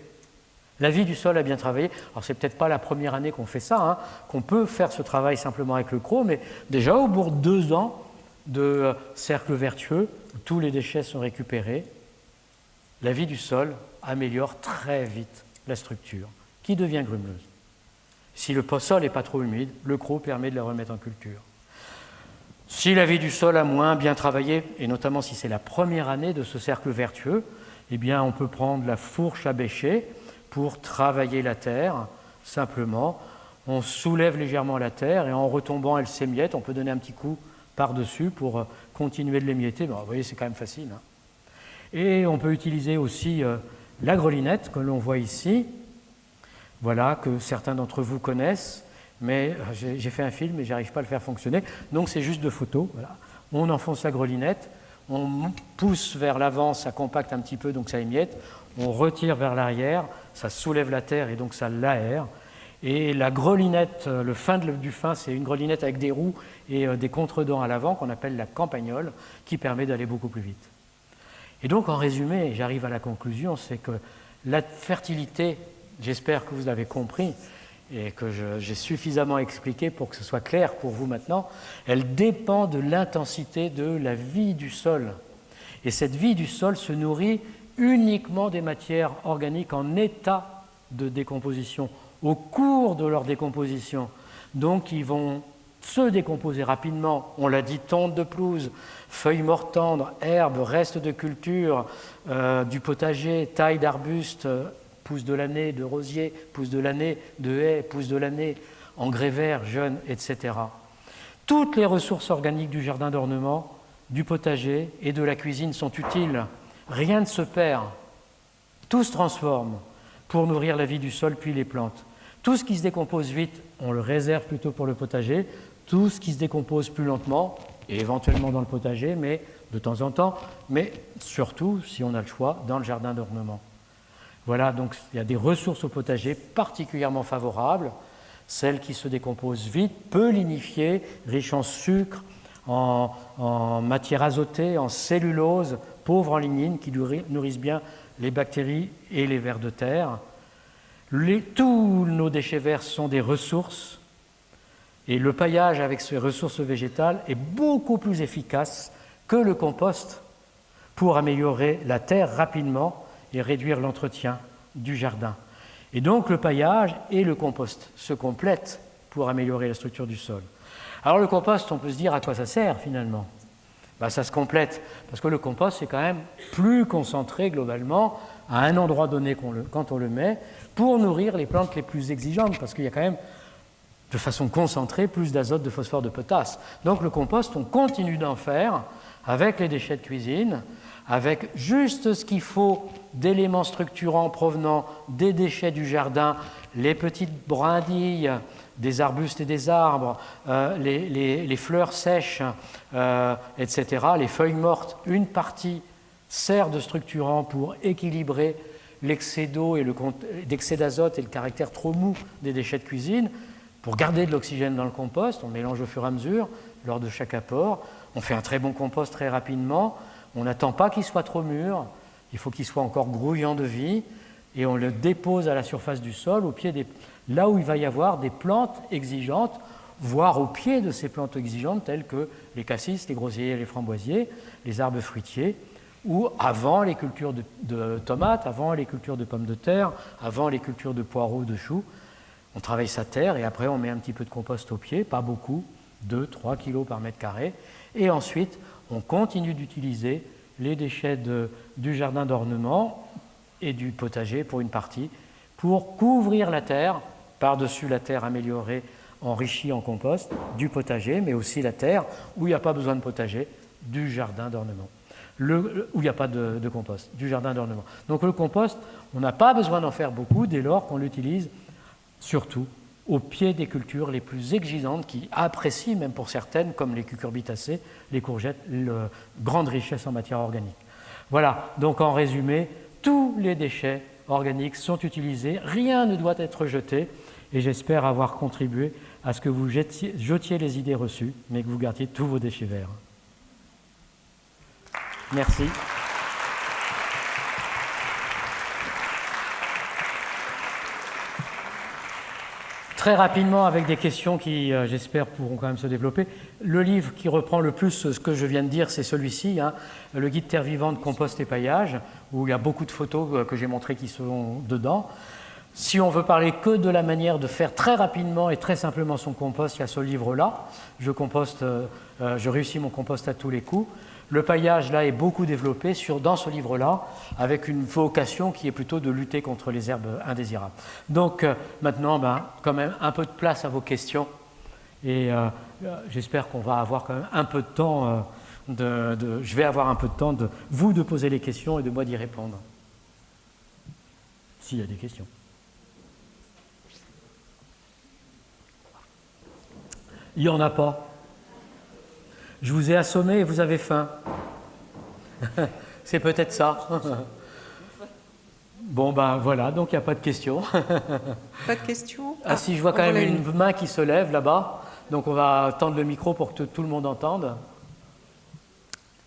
La vie du sol a bien travaillé. Alors, c'est peut-être pas la première année qu'on fait ça, hein, qu'on peut faire ce travail simplement avec le croc, mais déjà au bout de 2 ans de cercle vertueux, où tous les déchets sont récupérés, la vie du sol améliore très vite la structure, qui devient grumeuse. Si le sol n'est pas trop humide, le croc permet de la remettre en culture. Si la vie du sol a moins bien travaillé, et notamment si c'est la première année de ce cercle vertueux, eh bien on peut prendre la fourche à bêcher pour travailler la terre. Simplement, on soulève légèrement la terre et en retombant, elle s'émiette. On peut donner un petit coup par-dessus pour continuer de l'émietter. Vous voyez, c'est quand même facile. Hein. Et on peut utiliser aussi la grelinette que l'on voit ici, voilà, que certains d'entre vous connaissent. Mais j'ai fait un film et je n'arrive pas à le faire fonctionner. Donc c'est juste 2 photos. Voilà. On enfonce la grelinette, on pousse vers l'avant, ça compacte un petit peu, donc ça émiette. On retire vers l'arrière, ça soulève la terre et donc ça l'aère. Et la grelinette, le fin du fin, c'est une grelinette avec des roues et des contredents à l'avant qu'on appelle la campagnole, qui permet d'aller beaucoup plus vite. Et donc en résumé, j'arrive à la conclusion, c'est que la fertilité, j'espère que vous l'avez compris, et que j'ai suffisamment expliqué pour que ce soit clair pour vous maintenant, elle dépend de l'intensité de la vie du sol. Et cette vie du sol se nourrit uniquement des matières organiques en état de décomposition, au cours de leur décomposition. Donc, ils vont se décomposer rapidement. On l'a dit, tonte de pelouse, feuilles mortes tendres, herbes, restes de culture, du potager, tailles d'arbustes, pousses de l'année, de rosiers, pousses de l'année, de haies, pousses de l'année, engrais verts, jeunes, etc. Toutes les ressources organiques du jardin d'ornement, du potager et de la cuisine sont utiles. Rien ne se perd. Tout se transforme pour nourrir la vie du sol puis les plantes. Tout ce qui se décompose vite, on le réserve plutôt pour le potager. Tout ce qui se décompose plus lentement, et éventuellement dans le potager, mais de temps en temps, mais surtout, si on a le choix, dans le jardin d'ornement. Voilà, donc il y a des ressources au potager particulièrement favorables, celles qui se décomposent vite, peu lignifiées, riches en sucre, en matière azotée, en cellulose, pauvres en lignine, qui nourrissent bien les bactéries et les vers de terre. Tous nos déchets verts sont des ressources, et le paillage avec ces ressources végétales est beaucoup plus efficace que le compost pour améliorer la terre rapidement et réduire l'entretien du jardin. Et donc le paillage et le compost se complètent pour améliorer la structure du sol. Alors le compost, on peut se dire à quoi ça sert finalement ? Ça se complète, parce que le compost c'est quand même plus concentré globalement à un endroit donné quand on le met, pour nourrir les plantes les plus exigeantes, parce qu'il y a quand même de façon concentrée plus d'azote, de phosphore, de potasse. Donc le compost, on continue d'en faire avec les déchets de cuisine, avec juste ce qu'il faut d'éléments structurants provenant des déchets du jardin, les petites brindilles des arbustes et des arbres, les fleurs sèches, etc., les feuilles mortes. Une partie sert de structurant pour équilibrer l'excès d'eau et l'excès d'azote et le caractère trop mou des déchets de cuisine. Pour garder de l'oxygène dans le compost, on mélange au fur et à mesure lors de chaque apport. On fait un très bon compost très rapidement. On n'attend pas qu'il soit trop mûr. Il faut qu'il soit encore grouillant de vie. Et on le dépose à la surface du sol, là où il va y avoir des plantes exigeantes, voire au pied de ces plantes exigeantes, telles que les cassis, les groseilliers, les framboisiers, les arbres fruitiers, ou avant les cultures de tomates, avant les cultures de pommes de terre, avant les cultures de poireaux, de choux. On travaille sa terre et après on met un petit peu de compost au pied, pas beaucoup, 2-3 kg par mètre carré. Et ensuite, on continue d'utiliser les déchets du jardin d'ornement et du potager pour une partie, pour couvrir la terre, par-dessus la terre améliorée, enrichie en compost, du potager, mais aussi la terre où il n'y a pas besoin de potager, du jardin d'ornement. Où il n'y a pas de compost, du jardin d'ornement. Donc le compost, on n'a pas besoin d'en faire beaucoup dès lors qu'on l'utilise surtout au pied des cultures les plus exigeantes qui apprécient, même pour certaines, comme les cucurbitacées, les courgettes, grande richesse en matière organique. Voilà, donc en résumé, tous les déchets organiques sont utilisés, rien ne doit être jeté, et j'espère avoir contribué à ce que vous jetiez les idées reçues, mais que vous gardiez tous vos déchets verts. Merci. Très rapidement, avec des questions qui, j'espère, pourront quand même se développer. Le livre qui reprend le plus ce que je viens de dire, c'est celui-ci, le guide terre vivante, compost et paillage, où il y a beaucoup de photos que j'ai montrées qui sont dedans. Si on veut parler que de la manière de faire très rapidement et très simplement son compost, il y a ce livre-là. Je réussis mon compost à tous les coups. Le paillage, là, est beaucoup développé dans ce livre-là, avec une vocation qui est plutôt de lutter contre les herbes indésirables. Donc, maintenant, quand même, un peu de place à vos questions. Et j'espère qu'on va avoir quand même un peu de temps, je vais avoir un peu de temps de vous de poser les questions et de moi d'y répondre. S'il y a des questions. Il n'y en a pas. Je vous ai assommé et vous avez faim. C'est peut-être ça. Bon, voilà, donc il n'y a pas de questions. Pas de questions ? Ah si, je vois quand même une main qui se lève là-bas. Donc on va tendre le micro pour que tout le monde entende.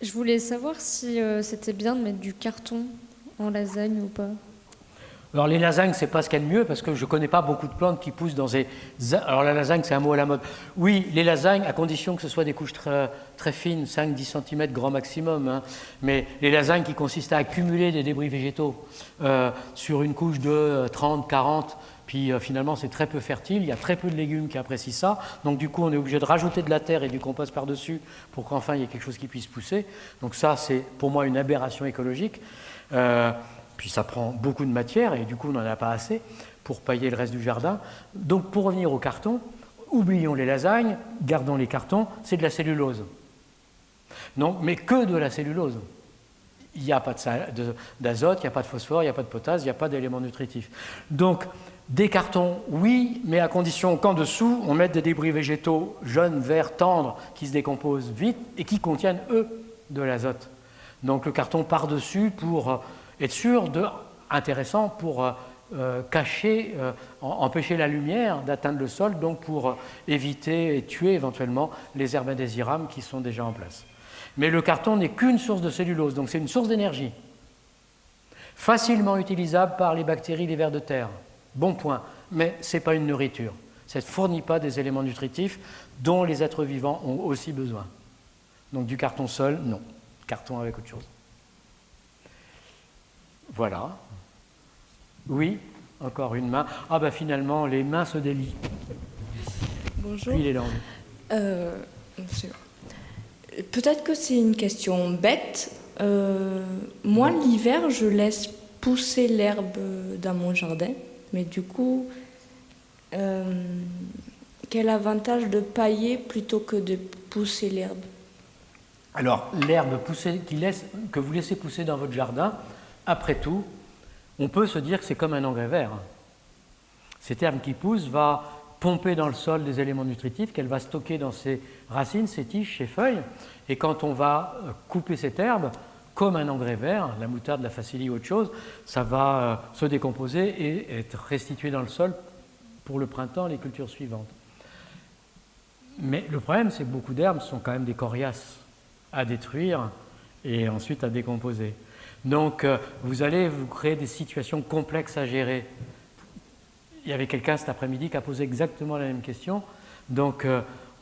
Je voulais savoir si c'était bien de mettre du carton en lasagne ou pas. Alors les lasagnes, c'est pas ce qu'il y a de mieux parce que je connais pas beaucoup de plantes qui poussent dans ces... Alors la lasagne, c'est un mot à la mode. Oui, les lasagnes, à condition que ce soit des couches très, très fines, 5-10 cm grand maximum, hein. Mais les lasagnes qui consistent à accumuler des débris végétaux sur une couche de 30, 40, puis finalement c'est très peu fertile, il y a très peu de légumes qui apprécient ça, donc du coup on est obligé de rajouter de la terre et du compost par-dessus pour qu'enfin il y ait quelque chose qui puisse pousser. Donc ça c'est pour moi une aberration écologique. Puis ça prend beaucoup de matière et du coup on n'en a pas assez pour pailler le reste du jardin. Donc pour revenir au carton, oublions les lasagnes, gardons les cartons, c'est de la cellulose. Non, mais que de la cellulose. Il n'y a pas d'azote, il n'y a pas de phosphore, il n'y a pas de potasse, il n'y a pas d'éléments nutritifs. Donc des cartons, oui, mais à condition qu'en dessous on mette des débris végétaux jaunes, verts, tendres qui se décomposent vite et qui contiennent eux de l'azote. Donc le carton par-dessus pour être sûr intéressant pour cacher, empêcher la lumière d'atteindre le sol, donc pour éviter et tuer éventuellement les herbes indésirables qui sont déjà en place. Mais le carton n'est qu'une source de cellulose, donc c'est une source d'énergie, facilement utilisable par les bactéries, les vers de terre. Bon point, mais ce n'est pas une nourriture. Ça ne fournit pas des éléments nutritifs dont les êtres vivants ont aussi besoin. Donc du carton seul, non. Carton avec autre chose. Voilà. Oui, encore une main. Ah ben finalement, les mains se délient. Bonjour. Puis les langues. Peut-être que c'est une question bête. Moi, l'hiver, je laisse pousser l'herbe dans mon jardin. Mais du coup, quel avantage de pailler plutôt que de pousser l'herbe? Alors, l'herbe que vous laissez pousser dans votre jardin, après tout, on peut se dire que c'est comme un engrais vert. Cette herbe qui pousse va pomper dans le sol des éléments nutritifs qu'elle va stocker dans ses racines, ses tiges, ses feuilles. Et quand on va couper cette herbe, comme un engrais vert, la moutarde, la facilie ou autre chose, ça va se décomposer et être restitué dans le sol pour le printemps, les cultures suivantes. Mais le problème, c'est que beaucoup d'herbes sont quand même des coriaces à détruire et ensuite à décomposer. Donc, vous allez vous créer des situations complexes à gérer. Il y avait quelqu'un cet après-midi qui a posé exactement la même question. Donc,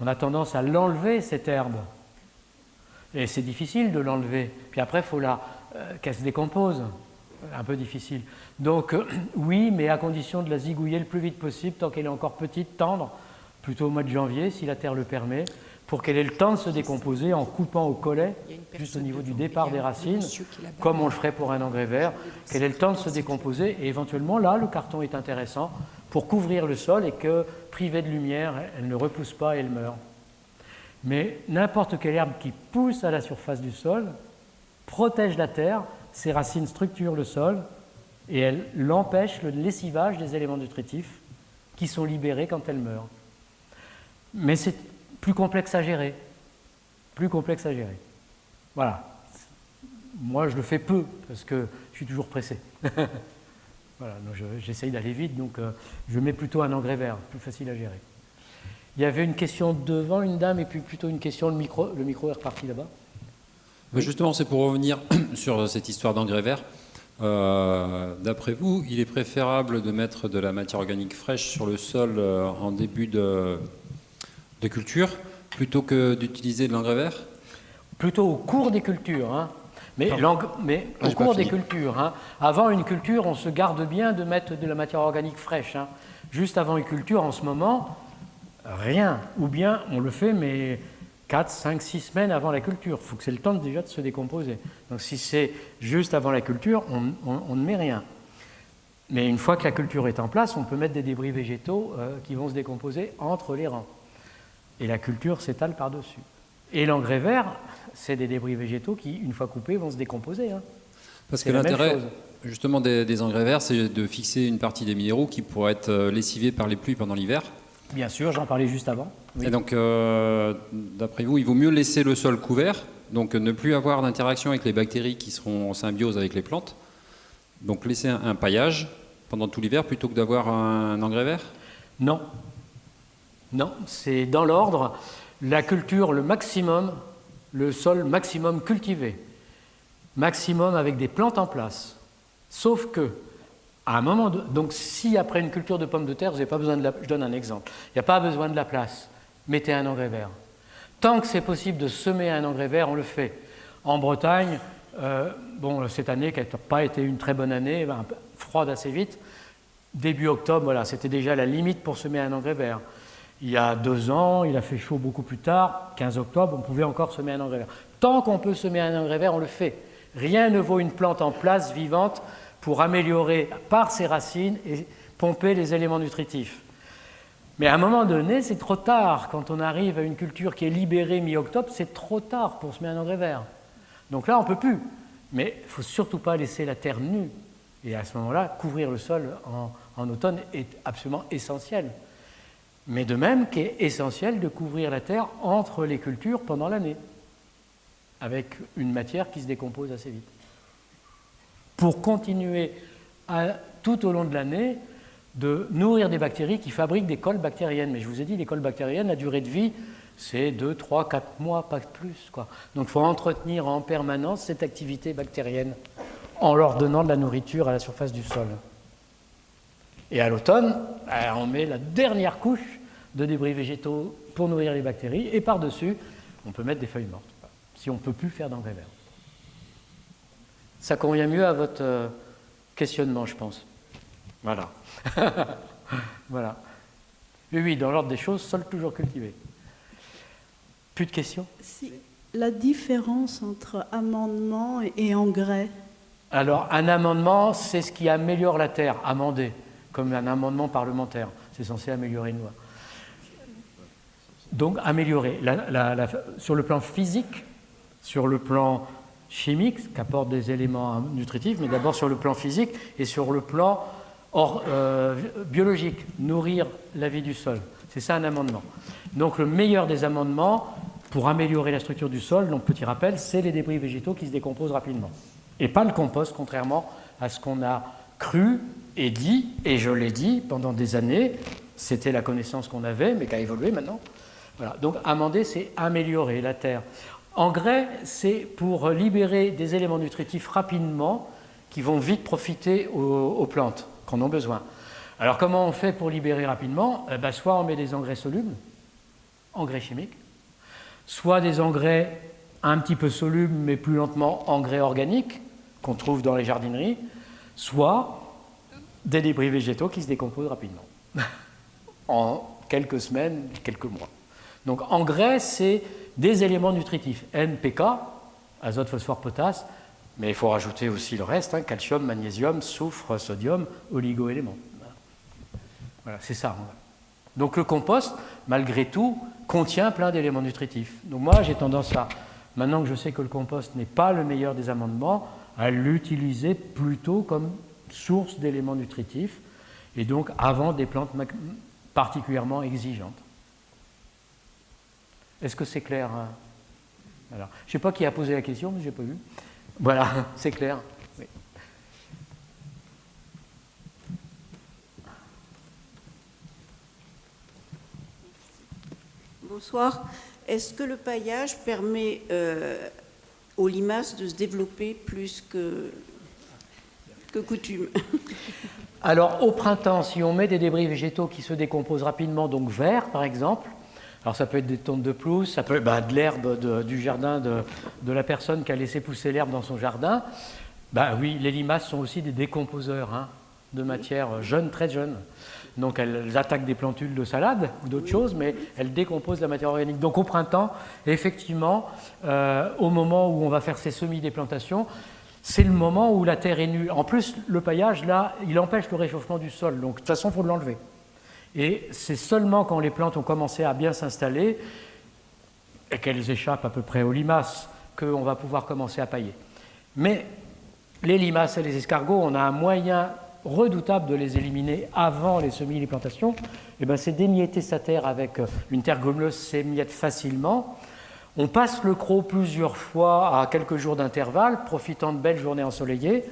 on a tendance à l'enlever, cette herbe. Et c'est difficile de l'enlever. Puis après, il faut qu'elle se décompose. Un peu difficile. Donc, oui, mais à condition de la zigouiller le plus vite possible, tant qu'elle est encore petite, tendre, plutôt au mois de janvier, si la terre le permet, pour qu'elle ait le temps de se décomposer en coupant au collet, juste au niveau du départ des racines, comme on le ferait pour un engrais vert, qu'elle ait le temps de se décomposer. Et éventuellement, là, le carton est intéressant pour couvrir le sol et que, privée de lumière, elle ne repousse pas et elle meurt. Mais n'importe quelle herbe qui pousse à la surface du sol protège la terre, ses racines structurent le sol et elle empêche le lessivage des éléments nutritifs qui sont libérés quand elle meurt. Mais c'est plus complexe à gérer. Plus complexe à gérer. Voilà. Moi, je le fais peu parce que je suis toujours pressé. Voilà, j'essaye d'aller vite, donc je mets plutôt un engrais vert, plus facile à gérer. Il y avait une question devant, une dame, et puis plutôt une question, le micro est reparti là-bas. Oui. Justement, c'est pour revenir sur cette histoire d'engrais vert. D'après vous, il est préférable de mettre de la matière organique fraîche sur le sol en début de culture plutôt que d'utiliser de l'engrais vert? Plutôt au cours des cultures, hein. Mais au cours des cultures. Hein. Avant une culture, on se garde bien de mettre de la matière organique fraîche. Hein. Juste avant une culture, en ce moment, rien. Ou bien on le fait, mais 4, 5, 6 semaines avant la culture. Il faut que c'est le temps déjà de se décomposer. Donc si c'est juste avant la culture, on ne met rien. Mais une fois que la culture est en place, on peut mettre des débris végétaux qui vont se décomposer entre les rangs. Et la culture s'étale par-dessus. Et l'engrais vert, c'est des débris végétaux qui, une fois coupés, vont se décomposer. Hein. Parce que l'intérêt, justement, des engrais verts, c'est de fixer une partie des minéraux qui pourraient être lessivés par les pluies pendant l'hiver. Bien sûr, j'en parlais juste avant. Oui. Et donc, d'après vous, il vaut mieux laisser le sol couvert, donc ne plus avoir d'interaction avec les bactéries qui seront en symbiose avec les plantes. Donc laisser un paillage pendant tout l'hiver plutôt que d'avoir un engrais vert? Non. Non, c'est dans l'ordre. La culture, le maximum, le sol maximum cultivé, maximum avec des plantes en place. Sauf que, À un moment, donc si après une culture de pommes de terre, vous n'avez pas besoin de la, je donne un exemple, il n'y a pas besoin de la place, mettez un engrais vert. Tant que c'est possible de semer un engrais vert, on le fait. En Bretagne, cette année qui n'a pas été une très bonne année, froide assez vite, début octobre, voilà, c'était déjà la limite pour semer un engrais vert. Il y a 2 ans, il a fait chaud beaucoup plus tard, 15 octobre, on pouvait encore semer un engrais vert. Tant qu'on peut semer un engrais vert, on le fait. Rien ne vaut une plante en place, vivante, pour améliorer par ses racines et pomper les éléments nutritifs. Mais à un moment donné, c'est trop tard. Quand on arrive à une culture qui est libérée mi-octobre, c'est trop tard pour semer un engrais vert. Donc là, on ne peut plus. Mais il ne faut surtout pas laisser la terre nue. Et à ce moment-là, couvrir le sol en automne est absolument essentiel. Mais de même qu'il est essentiel de couvrir la terre entre les cultures pendant l'année, avec une matière qui se décompose assez vite. Pour continuer tout au long de l'année de nourrir des bactéries qui fabriquent des colles bactériennes. Mais je vous ai dit, les colles bactériennes, la durée de vie, c'est 2, 3, 4 mois, pas plus, quoi. Donc il faut entretenir en permanence cette activité bactérienne en leur donnant de la nourriture à la surface du sol. Et à l'automne, on met la dernière couche de débris végétaux pour nourrir les bactéries, et par-dessus, on peut mettre des feuilles mortes, si on ne peut plus faire d'engrais vert. Ça convient mieux à votre questionnement, je pense. Voilà. Voilà. Oui, dans l'ordre des choses, sol toujours cultivé. Plus de questions? Si. La différence entre amendement et engrais? Alors, un amendement, c'est ce qui améliore la terre, amender, comme un amendement parlementaire. C'est censé améliorer une loi. Donc, améliorer. Sur le plan physique, sur le plan chimique, qui apporte des éléments nutritifs, mais d'abord sur le plan physique et sur le plan biologique, nourrir la vie du sol. C'est ça un amendement. Donc, le meilleur des amendements pour améliorer la structure du sol, donc petit rappel, c'est les débris végétaux qui se décomposent rapidement. Et pas le compost, contrairement à ce qu'on a cru et dit, et je l'ai dit pendant des années, c'était la connaissance qu'on avait, mais qui a évolué maintenant. Voilà. Donc amender, c'est améliorer la terre. Engrais, c'est pour libérer des éléments nutritifs rapidement qui vont vite profiter aux plantes qui en ont besoin. Alors comment on fait pour libérer rapidement? Soit on met des engrais solubles, engrais chimiques, soit des engrais un petit peu solubles mais plus lentement, engrais organiques qu'on trouve dans les jardineries, soit des débris végétaux qui se décomposent rapidement, en quelques semaines, quelques mois. Donc engrais, c'est des éléments nutritifs, NPK, azote, phosphore, potasse, mais il faut rajouter aussi le reste, calcium, magnésium, soufre, sodium, oligo-éléments. Voilà, c'est ça. Donc le compost, malgré tout, contient plein d'éléments nutritifs. Donc moi, j'ai tendance à, maintenant que je sais que le compost n'est pas le meilleur des amendements, à l'utiliser plutôt comme source d'éléments nutritifs, et donc avant des plantes particulièrement exigeantes. Est-ce que c'est clair? Alors, je ne sais pas qui a posé la question, mais je n'ai pas vu. Voilà, c'est clair. Oui. Bonsoir. Est-ce que le paillage permet aux limaces de se développer plus que coutume? Alors, au printemps, si on met des débris végétaux qui se décomposent rapidement, donc verts par exemple, alors ça peut être des tontes de pelouse, ça peut être de l'herbe du jardin de la personne qui a laissé pousser l'herbe dans son jardin. Oui, les limaces sont aussi des décomposeurs de matière jeune, très jeune. Donc elles attaquent des plantules de salade ou d'autres choses, mais elles décomposent la matière organique. Donc au printemps, effectivement, au moment où on va faire ces semis des plantations, c'est le moment où la terre est nue. En plus, le paillage, là, il empêche le réchauffement du sol. Donc de toute façon, il faut l'enlever. Et c'est seulement quand les plantes ont commencé à bien s'installer et qu'elles échappent à peu près aux limaces qu'on va pouvoir commencer à pailler. Mais les limaces et les escargots, on a un moyen redoutable de les éliminer avant les semis et les plantations. C'est d'émietter sa terre avec une terre grumeleuse, s'émiette facilement. On passe le croc plusieurs fois à quelques jours d'intervalle, profitant de belles journées ensoleillées.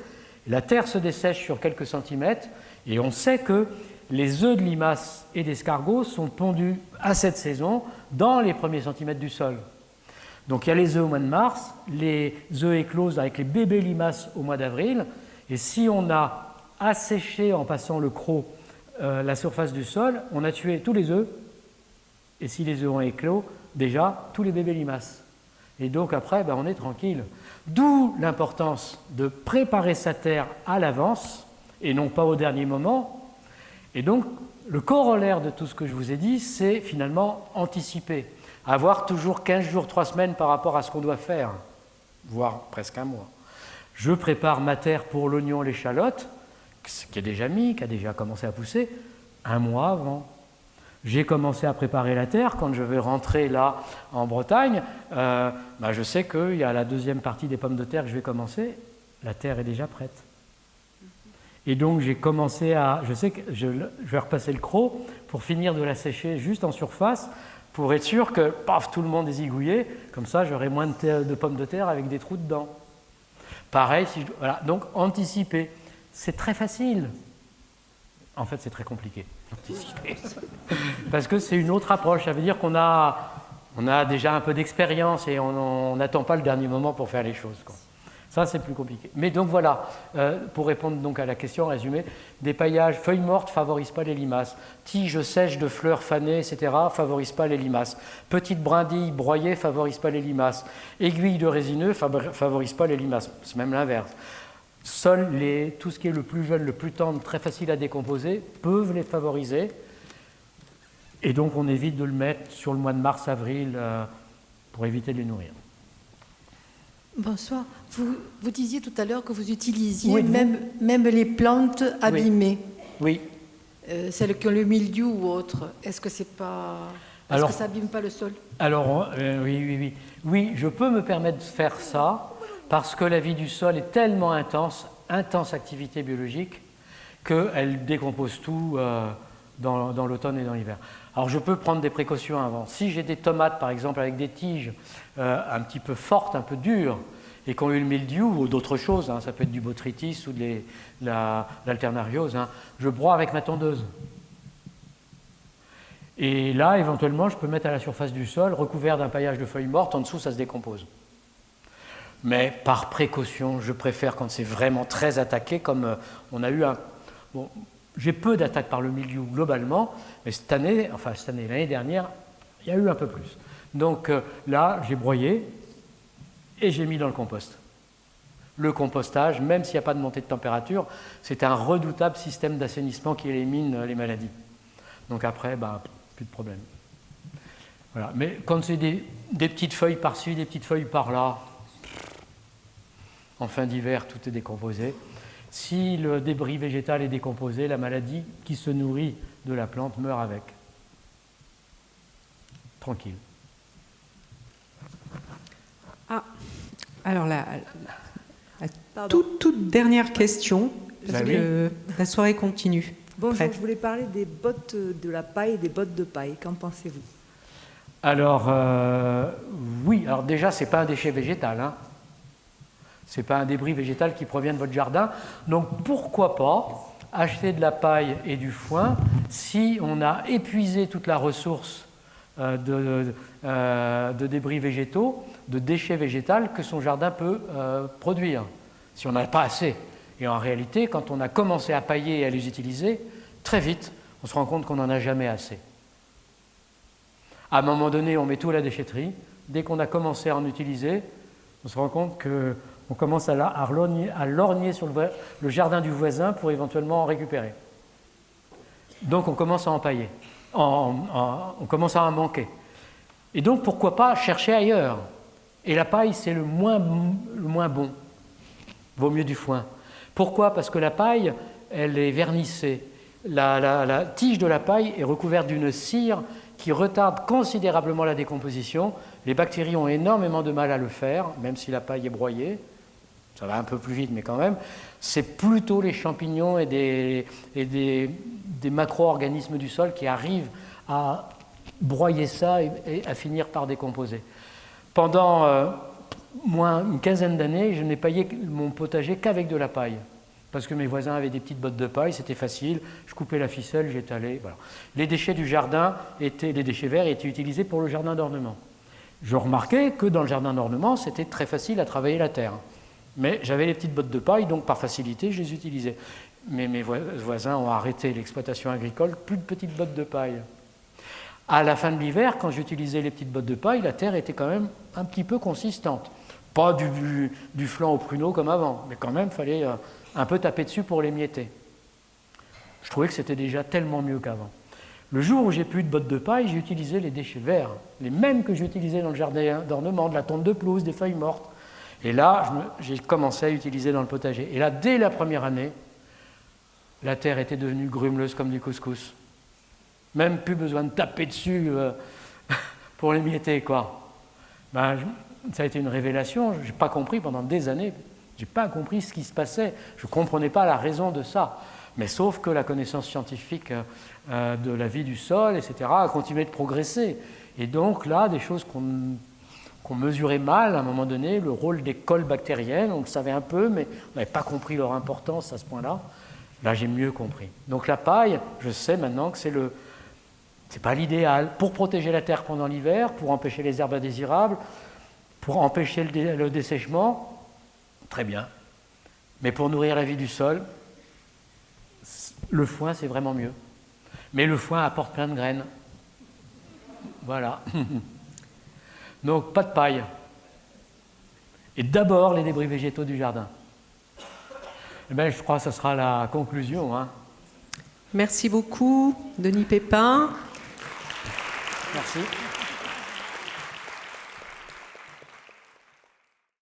La terre se dessèche sur quelques centimètres et on sait que les œufs de limaces et d'escargots sont pondus à cette saison dans les premiers centimètres du sol. Donc il y a les œufs au mois de mars, les œufs éclosent avec les bébés limaces au mois d'avril, et si on a asséché en passant le croc la surface du sol, on a tué tous les œufs, et si les œufs ont éclos, déjà tous les bébés limaces. Et donc après, ben, on est tranquille. D'où l'importance de préparer sa terre à l'avance, et non pas au dernier moment. Et donc, le corollaire de tout ce que je vous ai dit, c'est finalement anticiper. Avoir toujours 15 jours, 3 semaines par rapport à ce qu'on doit faire, voire presque un mois. Je prépare ma terre pour l'oignon, l'échalote, qui est déjà mis, qui a déjà commencé à pousser, un mois avant. J'ai commencé à préparer la terre. Quand je vais rentrer là en Bretagne, je sais qu'il y a la deuxième partie des pommes de terre que je vais commencer. La terre est déjà prête. Et donc j'ai commencé à... Je sais que je vais repasser le croc pour finir de la sécher juste en surface, pour être sûr que paf, tout le monde est zigouillé. Comme ça, j'aurai moins de pommes de terre avec des trous dedans. Pareil, voilà. Donc anticiper. C'est très facile. En fait, c'est très compliqué. Parce que c'est une autre approche. Ça veut dire qu'on a déjà un peu d'expérience et on n'attend pas le dernier moment pour faire les choses, quoi. Ça, c'est plus compliqué. Mais donc voilà, pour répondre donc à la question résumée, des paillages, feuilles mortes ne favorisent pas les limaces. Tiges sèches de fleurs fanées, etc., ne favorisent pas les limaces. Petites brindilles broyées ne favorisent pas les limaces. Aiguilles de résineux ne favorisent pas les limaces. C'est même l'inverse. Seuls tout ce qui est le plus jeune, le plus tendre, très facile à décomposer, peuvent les favoriser. Et donc on évite de le mettre sur le mois de mars-avril pour éviter de les nourrir. Bonsoir. Vous disiez tout à l'heure que vous utilisiez Oui, même les plantes abîmées. Oui. Celles qui ont le mildiou ou autre. Est-ce que c'est pas... Est-ce que ça n'abîme pas le sol? Alors, oui. Oui, je peux me permettre de faire ça parce que la vie du sol est tellement intense activité biologique, qu'elle décompose tout dans l'automne et dans l'hiver. Alors je peux prendre des précautions avant. Si j'ai des tomates, par exemple, avec des tiges un petit peu fortes, un peu dures, et qui ont eu le mildiou ou d'autres choses, ça peut être du botrytis ou de l'alternariose, je broie avec ma tondeuse. Et là, éventuellement, je peux mettre à la surface du sol, recouvert d'un paillage de feuilles mortes, en dessous, ça se décompose. Mais par précaution, je préfère quand c'est vraiment très attaqué, comme on a eu un... Bon, j'ai peu d'attaques par le mildiou globalement, mais l'année dernière, il y a eu un peu plus. Donc là, j'ai broyé et j'ai mis dans le compost. Le compostage, même s'il n'y a pas de montée de température, c'est un redoutable système d'assainissement qui élimine les maladies. Donc après, plus de problème. Voilà. Mais quand c'est des petites feuilles par-ci, des petites feuilles par-là, en fin d'hiver, tout est décomposé. Si le débris végétal est décomposé, la maladie qui se nourrit de la plante meurt avec. Tranquille. Alors la toute dernière question, parce que la soirée continue. Bonjour, je voulais parler des bottes de la paille et des bottes de paille. Qu'en pensez-vous? Alors, oui. Alors déjà, ce n'est pas un déchet végétal, Ce n'est pas un débris végétal qui provient de votre jardin. Donc pourquoi pas acheter de la paille et du foin si on a épuisé toute la ressource de débris végétaux, de déchets végétaux que son jardin peut produire, si on n'en a pas assez. Et en réalité, quand on a commencé à pailler et à les utiliser, très vite, on se rend compte qu'on n'en a jamais assez. À un moment donné, on met tout à la déchetterie. Dès qu'on a commencé à en utiliser, on se rend compte qu'on commence à lorgner sur le jardin du voisin pour éventuellement en récupérer. Donc on commence à empailler, on commence à en manquer. Et donc pourquoi pas chercher ailleurs? Et la paille, c'est le moins bon. Vaut mieux du foin. Pourquoi? Parce que la paille, elle est vernissée. La tige de la paille est recouverte d'une cire qui retarde considérablement la décomposition. Les bactéries ont énormément de mal à le faire, même si la paille est broyée. Ça va un peu plus vite, mais quand même. C'est plutôt les champignons et des macro-organismes du sol qui arrivent à broyer ça et à finir par décomposer. Pendant moins une quinzaine d'années, je n'ai paillé mon potager qu'avec de la paille. Parce que mes voisins avaient des petites bottes de paille, c'était facile, je coupais la ficelle, j'étalais, voilà. Les déchets du jardin, les déchets verts, étaient utilisés pour le jardin d'ornement. Je remarquais que dans le jardin d'ornement, c'était très facile à travailler la terre. Mais j'avais les petites bottes de paille, donc par facilité, je les utilisais. mes voisins ont arrêté l'exploitation agricole, plus de petites bottes de paille. À la fin de l'hiver, quand j'utilisais les petites bottes de paille, la terre était quand même un petit peu consistante. Pas du flanc au pruneau comme avant, mais quand même, il fallait un peu taper dessus pour l'émietter. Je trouvais que c'était déjà tellement mieux qu'avant. Le jour où j'ai plus de bottes de paille, j'ai utilisé les déchets verts, les mêmes que j'utilisais dans le jardin d'ornement, de la tonte de pelouse, des feuilles mortes. Et là, j'ai commencé à utiliser dans le potager. Et là, dès la première année, la terre était devenue grumeleuse comme du couscous. Même plus besoin de taper dessus pour l'émietter, quoi. Ben, ça a été une révélation. Je n'ai pas compris pendant des années. Je n'ai pas compris ce qui se passait. Je ne comprenais pas la raison de ça. Mais sauf que la connaissance scientifique de la vie du sol, etc., a continué de progresser. Et donc là, des choses qu'on mesurait mal à un moment donné, le rôle des cols bactériennes, on le savait un peu, mais on n'avait pas compris leur importance à ce point-là. Là, j'ai mieux compris. Donc la paille, je sais maintenant que c'est pas l'idéal pour protéger la terre pendant l'hiver, pour empêcher les herbes indésirables, pour empêcher le dessèchement, très bien. Mais pour nourrir la vie du sol, le foin, c'est vraiment mieux. Mais le foin apporte plein de graines. Voilà. Donc, pas de paille. Et d'abord, les débris végétaux du jardin. Eh bien, je crois que ce sera la conclusion. Hein. Merci beaucoup, Denis Pépin. Merci.